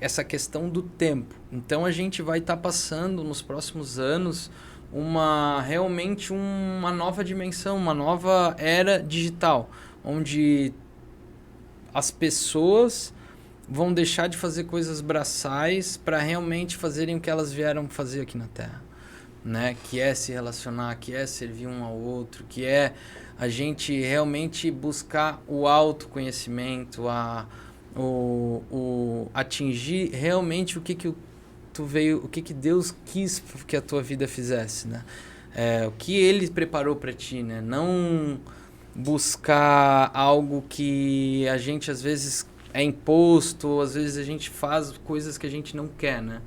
essa questão do tempo. Então a gente vai estar passando nos próximos anos realmente uma nova dimensão, uma nova era digital, onde as pessoas vão deixar de fazer coisas braçais para realmente fazerem o que elas vieram fazer aqui na Terra, né? Que é se relacionar, que é servir um ao outro, que é a gente realmente buscar o autoconhecimento, atingir realmente o que tu veio, o que Deus quis que a tua vida fizesse, né? O que Ele preparou para ti, né? Não buscar algo que a gente às vezes é imposto, ou às vezes a gente faz coisas que a gente não quer, né?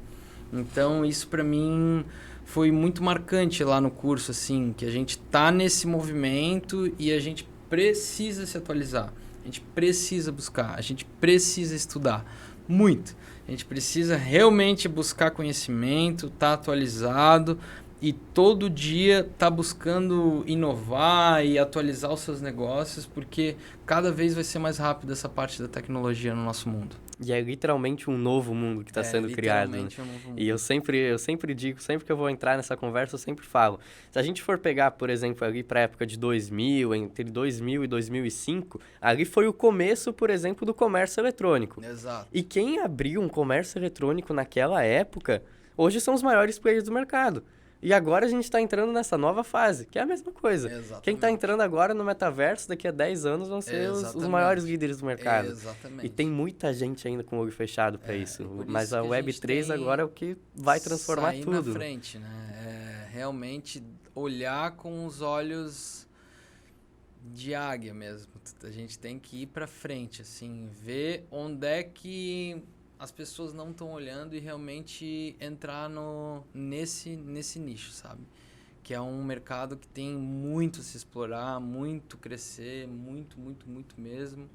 Então isso para mim foi muito marcante lá no curso, assim, que a gente tá nesse movimento e a gente precisa se atualizar, a gente precisa buscar, a gente precisa estudar muito. A gente precisa realmente buscar conhecimento, tá atualizado e todo dia tá buscando inovar e atualizar os seus negócios, porque cada vez vai ser mais rápido essa parte da tecnologia no nosso mundo. E é literalmente um novo mundo que está sendo criado. Né? Um novo mundo. E eu sempre digo, sempre que eu vou entrar nessa conversa, eu sempre falo. Se a gente for pegar, por exemplo, ali para a época de 2000, entre 2000 e 2005, ali foi o começo, por exemplo, do comércio eletrônico. Exato. E quem abriu um comércio eletrônico naquela época, hoje são os maiores players do mercado. E agora a gente está entrando nessa nova fase, que é a mesma coisa. Exatamente. Quem está entrando agora no metaverso, daqui a 10 anos, vão ser os maiores líderes do mercado. Exatamente. E tem muita gente ainda com o olho fechado para isso. Mas a que Web3 agora é o que vai transformar sair tudo. na frente, né? Realmente olhar com os olhos de águia mesmo. A gente tem que ir para frente, assim, ver onde é que as pessoas não estão olhando e realmente entrar nesse nicho, sabe? Que é um mercado que tem muito a se explorar, muito crescer, muito, muito, muito mesmo.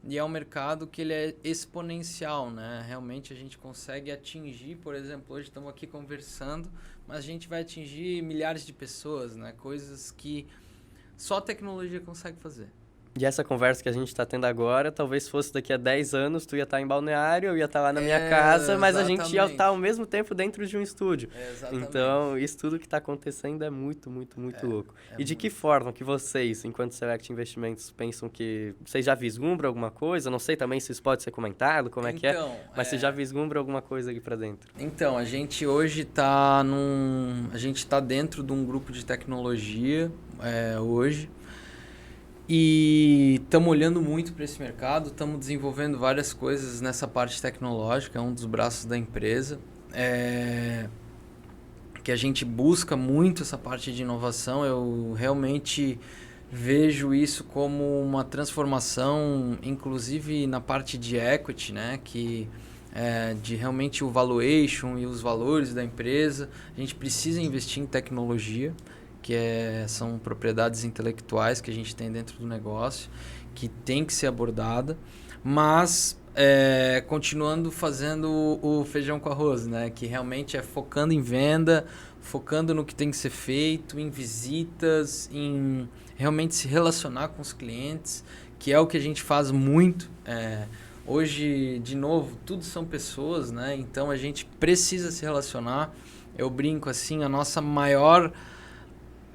E é um mercado que ele é exponencial, né? Realmente a gente consegue atingir, por exemplo, hoje estamos aqui conversando, mas a gente vai atingir milhares de pessoas, né? Coisas que só a tecnologia consegue fazer. E essa conversa que a gente está tendo agora, talvez fosse daqui a 10 anos, tu ia estar em Balneário, eu ia estar lá na minha casa, mas a gente ia estar ao mesmo tempo dentro de um estúdio. Então, isso tudo que está acontecendo é muito, muito, muito louco. E de que forma que vocês, enquanto Select Investimentos, pensam que... Vocês já vislumbram alguma coisa? Não sei também se isso pode ser comentado, como é que é, mas você já vislumbra alguma coisa ali para dentro? Então, a gente hoje está A gente está dentro de um grupo de tecnologia, hoje. E estamos olhando muito para esse mercado, estamos desenvolvendo várias coisas nessa parte tecnológica, é um dos braços da empresa, que a gente busca muito essa parte de inovação. Eu realmente vejo isso como uma transformação, inclusive na parte de equity, né? De realmente o valuation e os valores da empresa. A gente precisa investir em tecnologia, que são propriedades intelectuais que a gente tem dentro do negócio, que tem que ser abordada, mas continuando fazendo o feijão com arroz, né? Que realmente é focando em venda, focando no que tem que ser feito, em visitas, em realmente se relacionar com os clientes, que é o que a gente faz muito. Hoje, de novo, tudo são pessoas, né? Então a gente precisa se relacionar. eu brinco assim, a nossa maior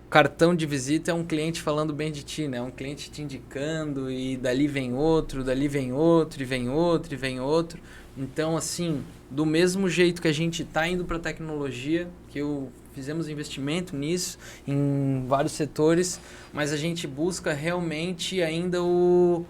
cartão de visita é um cliente falando bem de ti, né? Um cliente te indicando e dali vem outro, dali vem outro, e vem outro, e vem outro. Então, assim, do mesmo jeito que a gente está indo para a tecnologia, fizemos investimento nisso, em vários setores, mas a gente busca realmente ainda o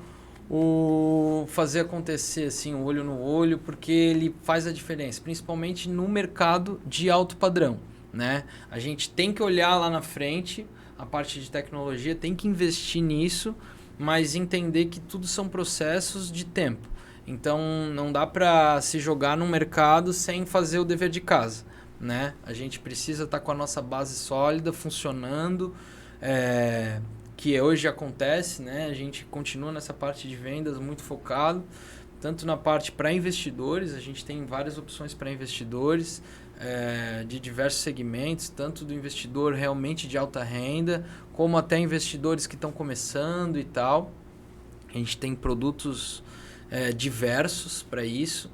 fazer acontecer, assim, o olho no olho, porque ele faz a diferença, principalmente no mercado de alto padrão, né? A gente tem que olhar lá na frente, a parte de tecnologia, tem que investir nisso, mas entender que tudo são processos de tempo. Então, não dá para se jogar no mercado sem fazer o dever de casa, né? A gente precisa estar com a nossa base sólida, funcionando, que hoje acontece, né? A gente continua nessa parte de vendas muito focado, tanto na parte para investidores, a gente tem várias opções para investidores, de diversos segmentos, tanto do investidor realmente de alta renda, como até investidores que estão começando e tal. A gente tem produtos diversos para isso.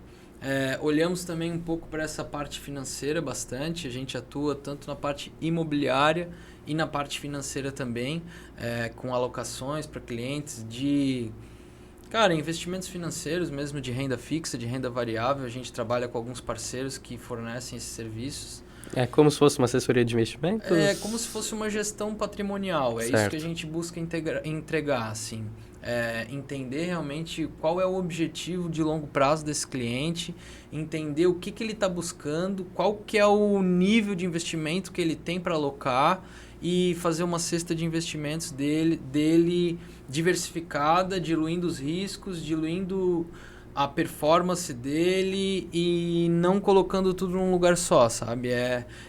Olhamos também um pouco para essa parte financeira bastante. A gente atua tanto na parte imobiliária e na parte financeira também, com alocações para clientes de investimentos financeiros mesmo, de renda fixa, de renda variável. A gente trabalha com alguns parceiros que fornecem esses serviços. É como se fosse uma assessoria de investimentos? É como se fosse uma gestão patrimonial. É certo. Isso que a gente busca entregar, assim. Entender realmente qual é o objetivo de longo prazo desse cliente, entender o que ele está buscando, qual que é o nível de investimento que ele tem para alocar e fazer uma cesta de investimentos dele diversificada, diluindo os riscos, diluindo a performance dele e não colocando tudo num lugar só, sabe?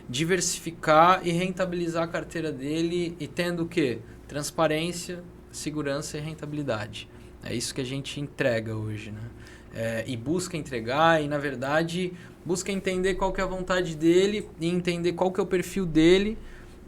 Diversificar e rentabilizar a carteira dele e tendo o quê? Transparência, segurança e rentabilidade. É isso que a gente entrega hoje, né? E busca entregar e, na verdade, busca entender qual que é a vontade dele e entender qual que é o perfil dele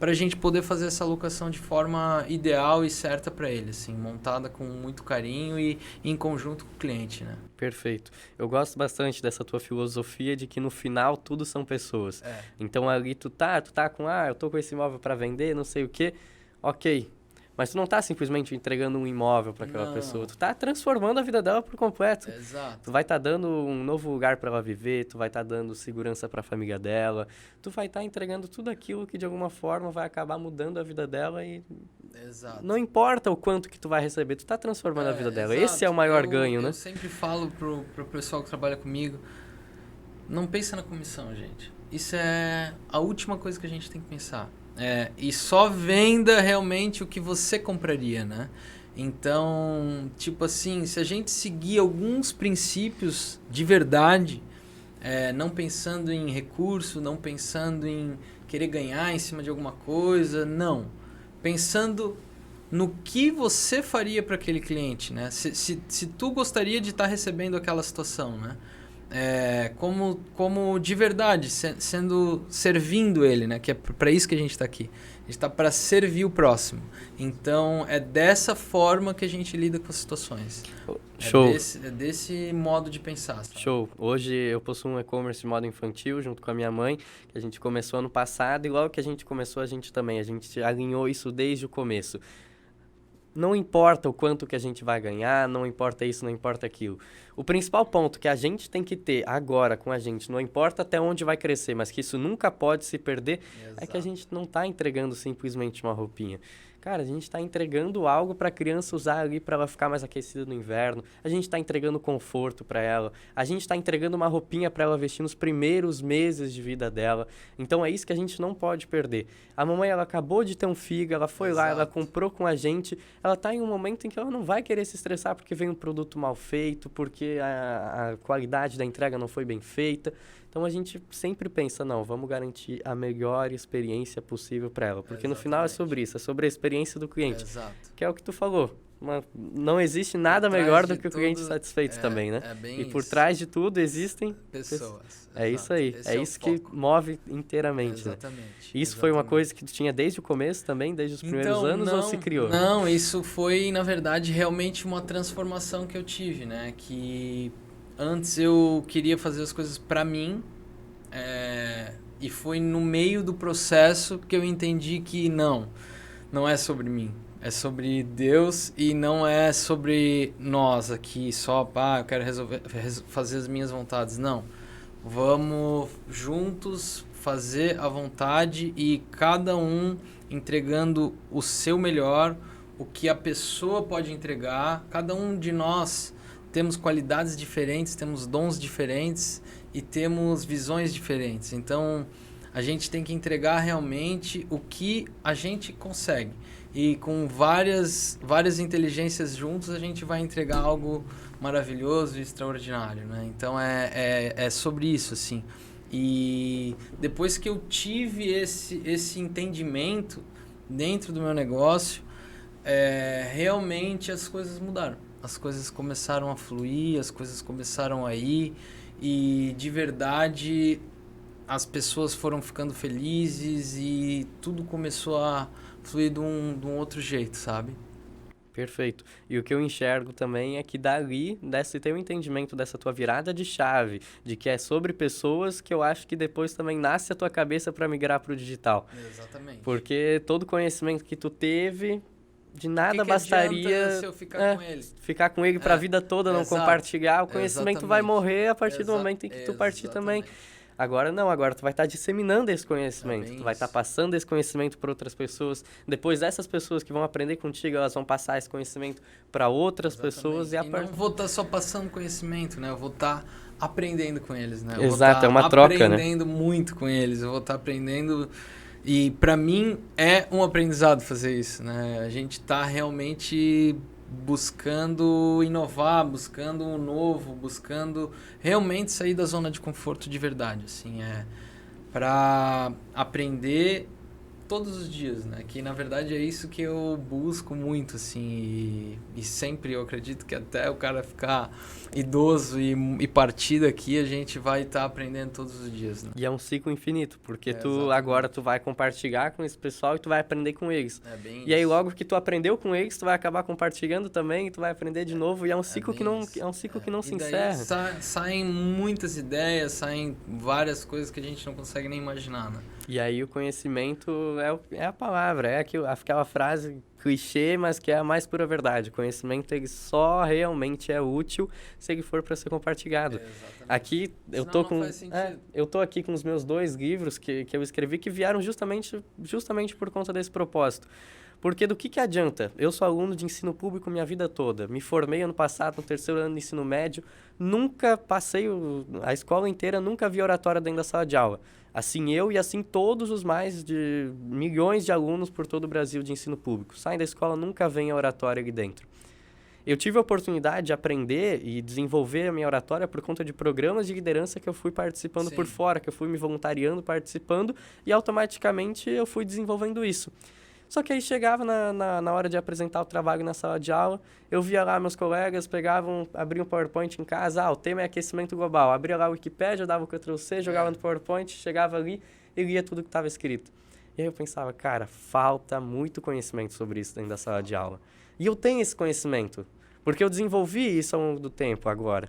para a gente poder fazer essa alocação de forma ideal e certa para ele, assim, montada com muito carinho e em conjunto com o cliente, né? Perfeito. Eu gosto bastante dessa tua filosofia de que no final tudo são pessoas. Então ali tu tá com, eu tô com esse imóvel para vender, não sei o quê, ok. Mas tu não tá simplesmente entregando um imóvel para aquela pessoa, tu tá transformando a vida dela por completo. Exato. Tu vai estar dando um novo lugar para ela viver, tu vai estar dando segurança para a família dela, tu vai estar entregando tudo aquilo que de alguma forma vai acabar mudando a vida dela e Exato. Não importa o quanto que tu vai receber, tu tá transformando a vida dela. Exato. Esse é o maior ganho, né? Eu sempre falo pro pessoal que trabalha comigo, não pensa na comissão, gente. Isso é a última coisa que a gente tem que pensar. E só venda realmente o que você compraria, né? Então, tipo assim, se a gente seguir alguns princípios de verdade, não pensando em recurso, não pensando em querer ganhar em cima de alguma coisa, não. Pensando no que você faria para aquele cliente, né? Se tu gostaria de estar recebendo aquela situação, né? Como de verdade, servindo ele, né? Que é para isso que a gente está aqui. A gente está para servir o próximo. Então, é dessa forma que a gente lida com as situações. Show. É desse modo de pensar, sabe? Show. Hoje eu possuo um e-commerce de moda infantil junto com a minha mãe, que a gente começou ano passado, e logo que a gente começou, a gente alinhou isso desde o começo. Não importa o quanto que a gente vai ganhar, não importa isso, não importa aquilo. O principal ponto que a gente tem que ter agora com a gente, não importa até onde vai crescer, mas que isso nunca pode se perder, é que a gente não está entregando simplesmente uma roupinha. Cara, a gente está entregando algo para a criança usar ali para ela ficar mais aquecida no inverno. A gente está entregando conforto para ela. A gente está entregando uma roupinha para ela vestir nos primeiros meses de vida dela. Então é isso que a gente não pode perder. A mamãe, ela acabou de ter um filho, ela foi lá, ela comprou com a gente. Ela está em um momento em que ela não vai querer se estressar porque vem um produto mal feito, porque a qualidade da entrega não foi bem feita. Então a gente sempre pensa, não, vamos garantir a melhor experiência possível para ela. Porque no final é sobre isso, é sobre a experiência do cliente. Exato. Que é o que tu falou. Não existe nada melhor do que o cliente satisfeito também, né? E por trás de tudo existem pessoas. É isso aí. É isso que move inteiramente. Exatamente. Né? Isso foi uma coisa que tu tinha desde o começo também, desde os primeiros anos, ou se criou? Não, isso foi, na verdade, realmente uma transformação que eu tive, né? Que antes eu queria fazer as coisas para mim E foi no meio do processo que eu entendi que não é sobre mim. É sobre Deus e não é sobre nós aqui, só, eu quero fazer as minhas vontades. Não. Vamos juntos fazer a vontade e cada um entregando o seu melhor, o que a pessoa pode entregar. Cada um de nós temos qualidades diferentes, temos dons diferentes e temos visões diferentes. Então, a gente tem que entregar realmente o que a gente consegue. E com várias inteligências juntos, a gente vai entregar algo maravilhoso e extraordinário, né? Então, é sobre isso, assim. E depois que eu tive esse entendimento dentro do meu negócio, realmente as coisas mudaram. As coisas começaram a fluir, as coisas começaram a ir. E, de verdade, as pessoas foram ficando felizes e tudo começou a fluir de um outro jeito, sabe? Perfeito. E o que eu enxergo também é que dali, desse teu entendimento dessa tua virada de chave, de que é sobre pessoas, que eu acho que depois também nasce a tua cabeça para migrar para o digital. Exatamente. Porque todo conhecimento que tu teve, de nada que bastaria se eu ficar com ele? Ficar com ele para a vida toda, não compartilhar. O conhecimento vai morrer a partir do momento em que tu partir também. Agora não, agora tu vai estar disseminando esse conhecimento, tu vai estar passando esse conhecimento para outras pessoas. Depois essas pessoas que vão aprender contigo, elas vão passar esse conhecimento para outras pessoas. E não vou estar só passando conhecimento, né? Eu vou estar aprendendo com eles, né? Exato, é uma troca, né? Aprendendo muito com eles, eu vou estar aprendendo. E para mim é um aprendizado fazer isso, né? A gente está realmente buscando inovar, buscando um novo, buscando realmente sair da zona de conforto de verdade, assim, para aprender todos os dias, né? Que na verdade é isso que eu busco muito, assim, e sempre eu acredito que até o cara ficar idoso e partir daqui, a gente vai estar aprendendo todos os dias, né? E é um ciclo infinito, porque agora tu vai compartilhar com esse pessoal e tu vai aprender com eles. E aí logo que tu aprendeu com eles, tu vai acabar compartilhando também e tu vai aprender de novo, e é um ciclo que não se encerra. Saem muitas ideias, saem várias coisas que a gente não consegue nem imaginar, né? E aí o conhecimento é a palavra, é aquela frase clichê, mas que é a mais pura verdade. O conhecimento ele só realmente é útil se ele for para ser compartilhado. Aqui eu tô aqui com os meus 2 livros que eu escrevi que vieram justamente por conta desse propósito. Porque do que adianta? Eu sou aluno de ensino público minha vida toda. Me formei ano passado, no 3º ano de ensino médio. Nunca passei a escola inteira, nunca vi oratória dentro da sala de aula. Assim eu e assim todos os mais de milhões de alunos por todo o Brasil de ensino público. Saem da escola, nunca vem a oratória ali dentro. Eu tive a oportunidade de aprender e desenvolver a minha oratória por conta de programas de liderança que eu fui participando por fora, que eu fui me voluntariando, participando, e automaticamente eu fui desenvolvendo isso. Só que aí chegava na hora de apresentar o trabalho na sala de aula, eu via lá meus colegas, abriam um PowerPoint em casa, o tema é aquecimento global. Abria lá o Wikipédia, dava o Ctrl+C, jogava no PowerPoint, chegava ali e lia tudo que estava escrito. E aí eu pensava, cara, falta muito conhecimento sobre isso dentro da sala de aula. E eu tenho esse conhecimento, porque eu desenvolvi isso ao longo do tempo agora.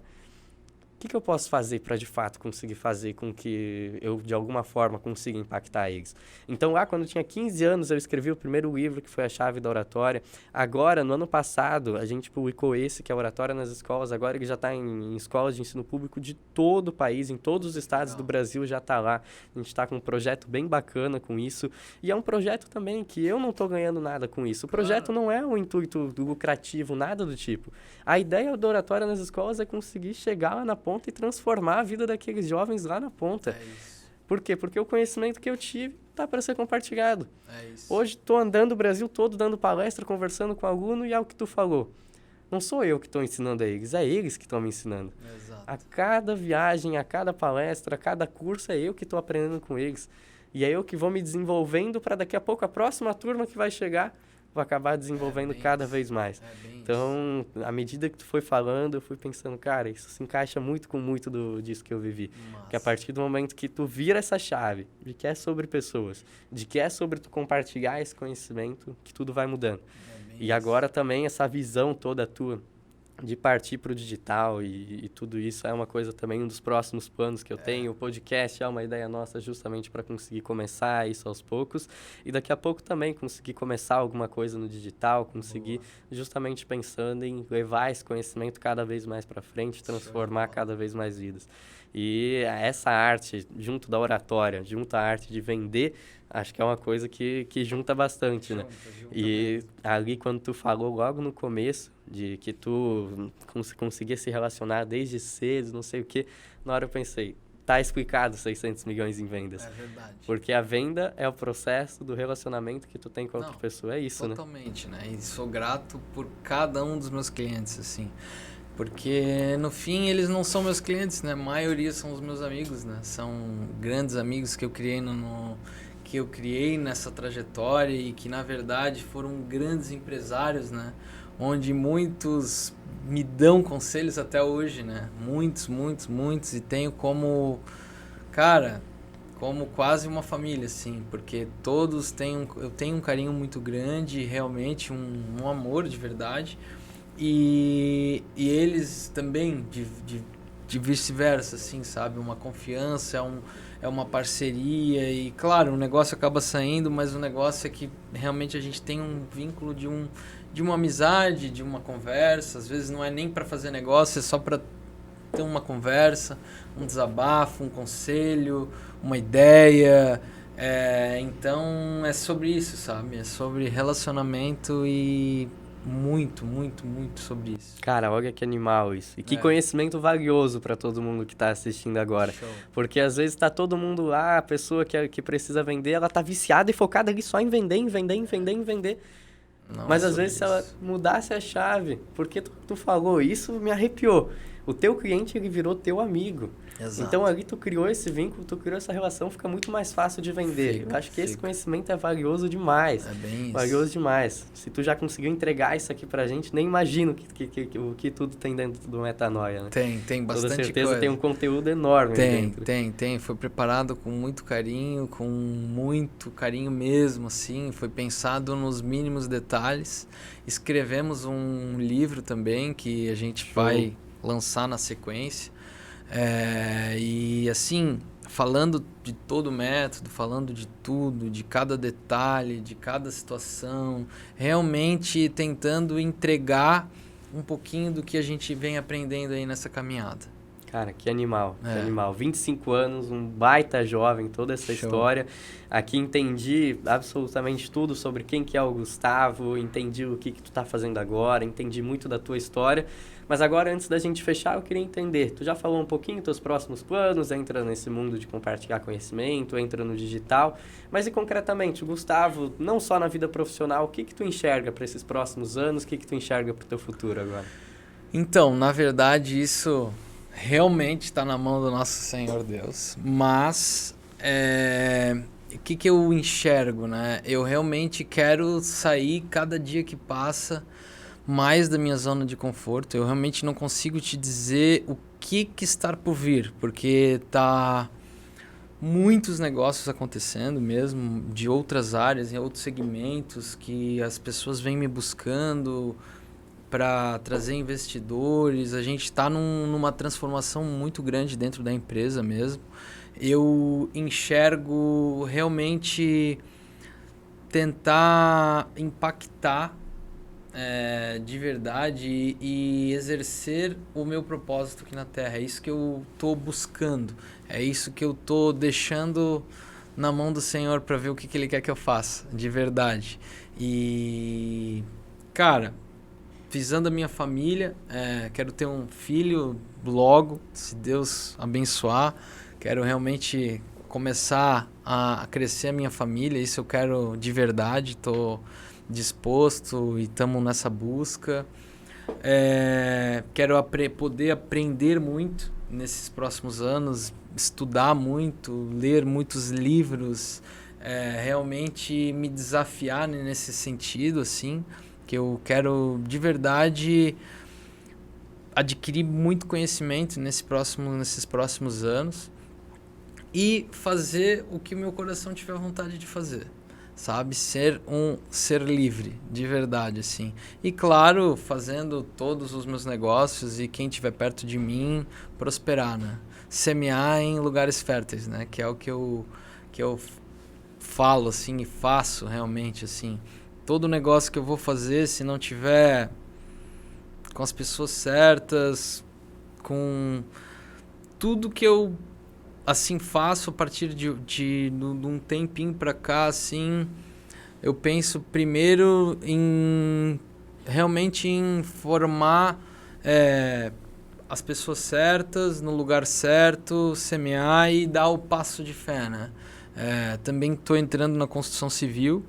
O que eu posso fazer para, de fato, conseguir fazer com que eu, de alguma forma, consiga impactar eles? Então, lá, quando eu tinha 15 anos, eu escrevi o primeiro livro, que foi A Chave da Oratória. Agora, no ano passado, a gente publicou esse, que é Oratória nas Escolas. Agora ele já está em escolas de ensino público de todo o país, em todos os estados do Brasil já está lá. A gente está com um projeto bem bacana com isso. E é um projeto também que eu não estou ganhando nada com isso. O projeto não é um intuito lucrativo, nada do tipo. A ideia do Oratória nas Escolas é conseguir chegar lá na ponta e transformar a vida daqueles jovens lá na ponta. É isso. Por quê? Porque o conhecimento que eu tive tá para ser compartilhado. É isso. Hoje estou andando o Brasil todo, dando palestra, conversando com aluno, e é o que tu falou. Não sou eu que estou ensinando a eles, é eles que estão me ensinando. Exato. A cada viagem, a cada palestra, a cada curso, é eu que estou aprendendo com eles. E é eu que vou me desenvolvendo para daqui a pouco a próxima turma que vai chegar vou acabar desenvolvendo cada vez mais. Então, à medida que tu foi falando, eu fui pensando, cara, isso se encaixa muito com disso que eu vivi. Que a partir do momento que tu vira essa chave, de que é sobre pessoas, de que é sobre tu compartilhar esse conhecimento, que tudo vai mudando. E agora também essa visão toda tua, de partir para o digital e tudo isso é uma coisa também, um dos próximos planos que eu tenho. O podcast é uma ideia nossa justamente para conseguir começar isso aos poucos e daqui a pouco também conseguir começar alguma coisa no digital, conseguir justamente pensando em levar esse conhecimento cada vez mais para frente, transformar cada vez mais vidas. E essa arte, junto da oratória, junto à arte de vender, acho que é uma coisa que junta bastante, né? E ali, quando tu falou logo no começo, de que tu conseguia se relacionar desde cedo, não sei o quê, na hora eu pensei, tá explicado 600 milhões em vendas. É verdade. Porque a venda é o processo do relacionamento que tu tem com a outra pessoa, é isso, totalmente, né? E sou grato por cada um dos meus clientes, assim. Porque, no fim, eles não são meus clientes, né? A maioria são os meus amigos, né? São grandes amigos que eu criei que eu criei nessa trajetória e que, na verdade, foram grandes empresários, né? Onde muitos me dão conselhos até hoje, né? Muitos, muitos, muitos. E tenho como, cara, como quase uma família, assim. Porque todos têm eu tenho um carinho muito grande, realmente um amor de verdade. E eles também, de vice-versa, assim, sabe? Uma confiança, é uma parceria e, claro, o negócio acaba saindo, mas o negócio é que realmente a gente tem um vínculo de uma amizade, de uma conversa. Às vezes não é nem para fazer negócio, é só para ter uma conversa, um desabafo, um conselho, uma ideia. Então, é sobre isso, sabe? É sobre relacionamento e muito, muito, muito sobre isso. Cara, olha que animal isso. E que conhecimento valioso para todo mundo que tá assistindo agora. Show. Porque às vezes tá todo mundo lá, a pessoa que precisa vender, ela tá viciada e focada ali só em vender, em vender, em vender, em vender. Não, mas às vezes se ela mudasse a chave, porque tu falou isso, me arrepiou. O teu cliente, ele virou teu amigo. Exato. Então ali tu criou esse vínculo, tu criou essa relação, fica muito mais fácil de vender. Eu acho que esse conhecimento é valioso demais. É bem isso. Valioso demais. Se tu já conseguiu entregar isso aqui pra gente, nem imagino o que tudo tem dentro do Metanoia, né? Tem bastante coisa. Toda certeza tem um conteúdo enorme dentro. Tem. Foi preparado com muito carinho mesmo, assim. Foi pensado nos mínimos detalhes. Escrevemos um livro também que a gente vai lançar na sequência. E assim, falando de todo o método, falando de tudo, de cada detalhe, de cada situação, realmente tentando entregar um pouquinho do que a gente vem aprendendo aí nessa caminhada. Cara, que animal, que animal. 25 anos, um baita jovem, toda essa história. Aqui entendi absolutamente tudo sobre quem que é o Gustavo, entendi o que tu tá fazendo agora, entendi muito da tua história. Mas agora, antes da gente fechar, eu queria entender. Tu já falou um pouquinho dos teus próximos planos, entra nesse mundo de compartilhar conhecimento, entra no digital. Mas e concretamente, o Gustavo, não só na vida profissional, o que tu enxerga para esses próximos anos? O que tu enxerga para o teu futuro agora? Então, na verdade, isso realmente está na mão do nosso Senhor Deus. Mas, o que eu enxergo, né? Eu realmente quero sair cada dia que passa mais da minha zona de conforto. Eu realmente não consigo te dizer o que está por vir, porque tá muitos negócios acontecendo mesmo, de outras áreas, em outros segmentos, que as pessoas vêm me buscando para trazer investidores. A gente está numa transformação muito grande dentro da empresa mesmo. Eu enxergo realmente tentar impactar de verdade e exercer o meu propósito aqui na Terra. É isso que eu estou buscando. É isso que eu estou deixando na mão do Senhor para ver o que Ele quer que eu faça, de verdade. E, cara, visando a minha família, quero ter um filho logo, se Deus abençoar. Quero realmente começar a crescer a minha família. Isso eu quero de verdade. Estou disposto e estamos nessa busca. Quero poder aprender muito nesses próximos anos, estudar muito, ler muitos livros, realmente me desafiar nesse sentido, assim, que eu quero de verdade adquirir muito conhecimento nesses próximos anos e fazer o que meu coração tiver vontade de fazer. sabe? Ser um ser livre, de verdade, assim. E claro, fazendo todos os meus negócios e quem estiver perto de mim prosperar, né? Semear em lugares férteis, né? Que é o que eu falo, assim, e faço realmente, assim. Todo negócio que eu vou fazer, se não tiver com as pessoas certas, com tudo que eu assim faço a partir de um tempinho pra cá, assim, eu penso primeiro em realmente em formar as pessoas certas no lugar certo, semear e dar o passo de fé, né? Também estou entrando na construção civil,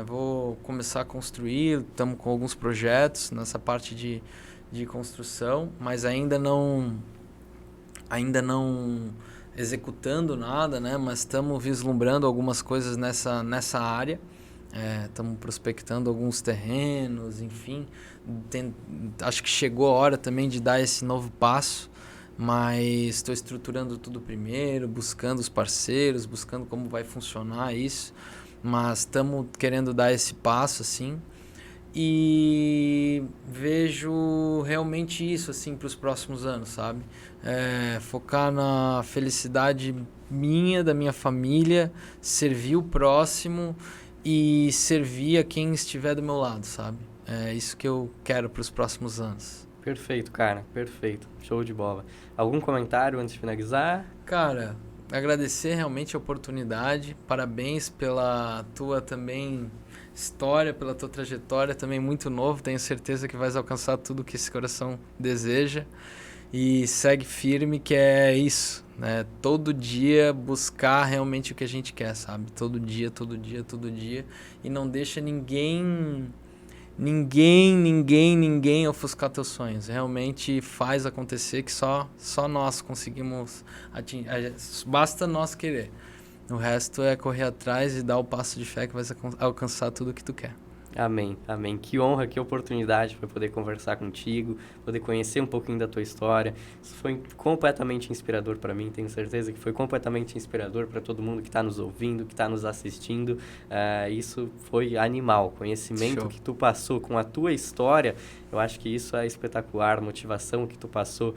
vou começar a construir, estamos com alguns projetos nessa parte de construção, mas ainda não executando nada, né? Mas estamos vislumbrando algumas coisas nessa área. Estamos prospectando alguns terrenos, enfim. Acho que chegou a hora também de dar esse novo passo, mas estou estruturando tudo primeiro, buscando os parceiros, buscando como vai funcionar isso. Mas estamos querendo dar esse passo, assim. E vejo realmente isso assim para os próximos anos, sabe? Focar na felicidade minha, da minha família, servir o próximo e servir a quem estiver do meu lado, sabe? É isso que eu quero para os próximos anos. Perfeito, cara. Perfeito. Show de bola. Algum comentário antes de finalizar? Cara, agradecer realmente a oportunidade. Parabéns pela tua também história, pela tua trajetória, também muito novo. Tenho certeza que vais alcançar tudo que esse coração deseja. E segue firme, que é isso, né? Todo dia buscar realmente o que a gente quer, sabe? Todo dia, todo dia, todo dia. E não deixa ninguém ofuscar teus sonhos. Realmente faz acontecer, que só nós conseguimos atingir. Basta nós querer. O resto é correr atrás e dar o passo de fé que vai alcançar tudo o que tu quer. Amém, amém. Que honra, que oportunidade para poder conversar contigo, poder conhecer um pouquinho da tua história. Isso foi completamente inspirador para mim, tenho certeza que foi completamente inspirador para todo mundo que está nos ouvindo, que está nos assistindo. Isso foi animal. Conhecimento Show. que tu passou com a tua história, eu acho que isso é espetacular. Motivação que tu passou.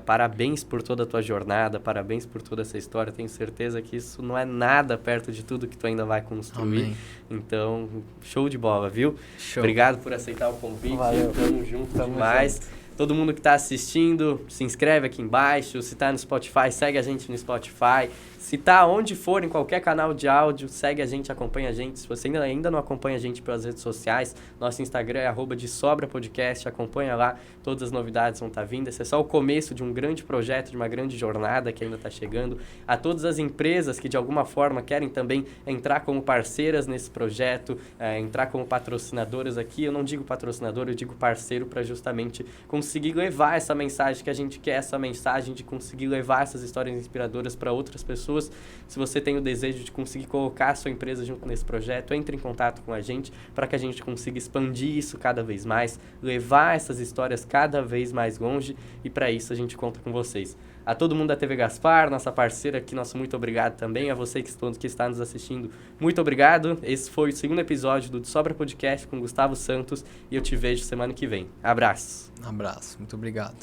Parabéns por toda a tua jornada, parabéns por toda essa história. Tenho certeza que isso não é nada perto de tudo que tu ainda vai construir. Amém. Então, show de bola, viu? Show. Obrigado por aceitar o convite. Valeu. Tamo junto Tamo demais. junto. Todo mundo que está assistindo, se inscreve aqui embaixo. Se está no Spotify, segue a gente no Spotify. Se tá onde for, em qualquer canal de áudio, segue a gente, acompanha a gente. Se você ainda não acompanha a gente pelas redes sociais, nosso Instagram é @desobrapodcast. Acompanha lá, todas as novidades vão estar vindo. Esse é só o começo de um grande projeto, de uma grande jornada que ainda está chegando. A todas as empresas que de alguma forma querem também entrar como parceiras nesse projeto, entrar como patrocinadoras aqui. Eu não digo patrocinador, eu digo parceiro, para justamente conseguir levar essa mensagem que a gente quer, essa mensagem de conseguir levar essas histórias inspiradoras para outras pessoas. Se você tem o desejo de conseguir colocar a sua empresa junto nesse projeto, entre em contato com a gente para que a gente consiga expandir isso cada vez mais, levar essas histórias cada vez mais longe, e para isso a gente conta com vocês. A todo mundo da TV Gaspar, nossa parceira aqui, nosso muito obrigado também. A você que está nos assistindo, muito obrigado. Esse foi o segundo episódio do De Sobra Podcast com Gustavo Santos e eu te vejo semana que vem. Abraço. Um abraço, muito obrigado.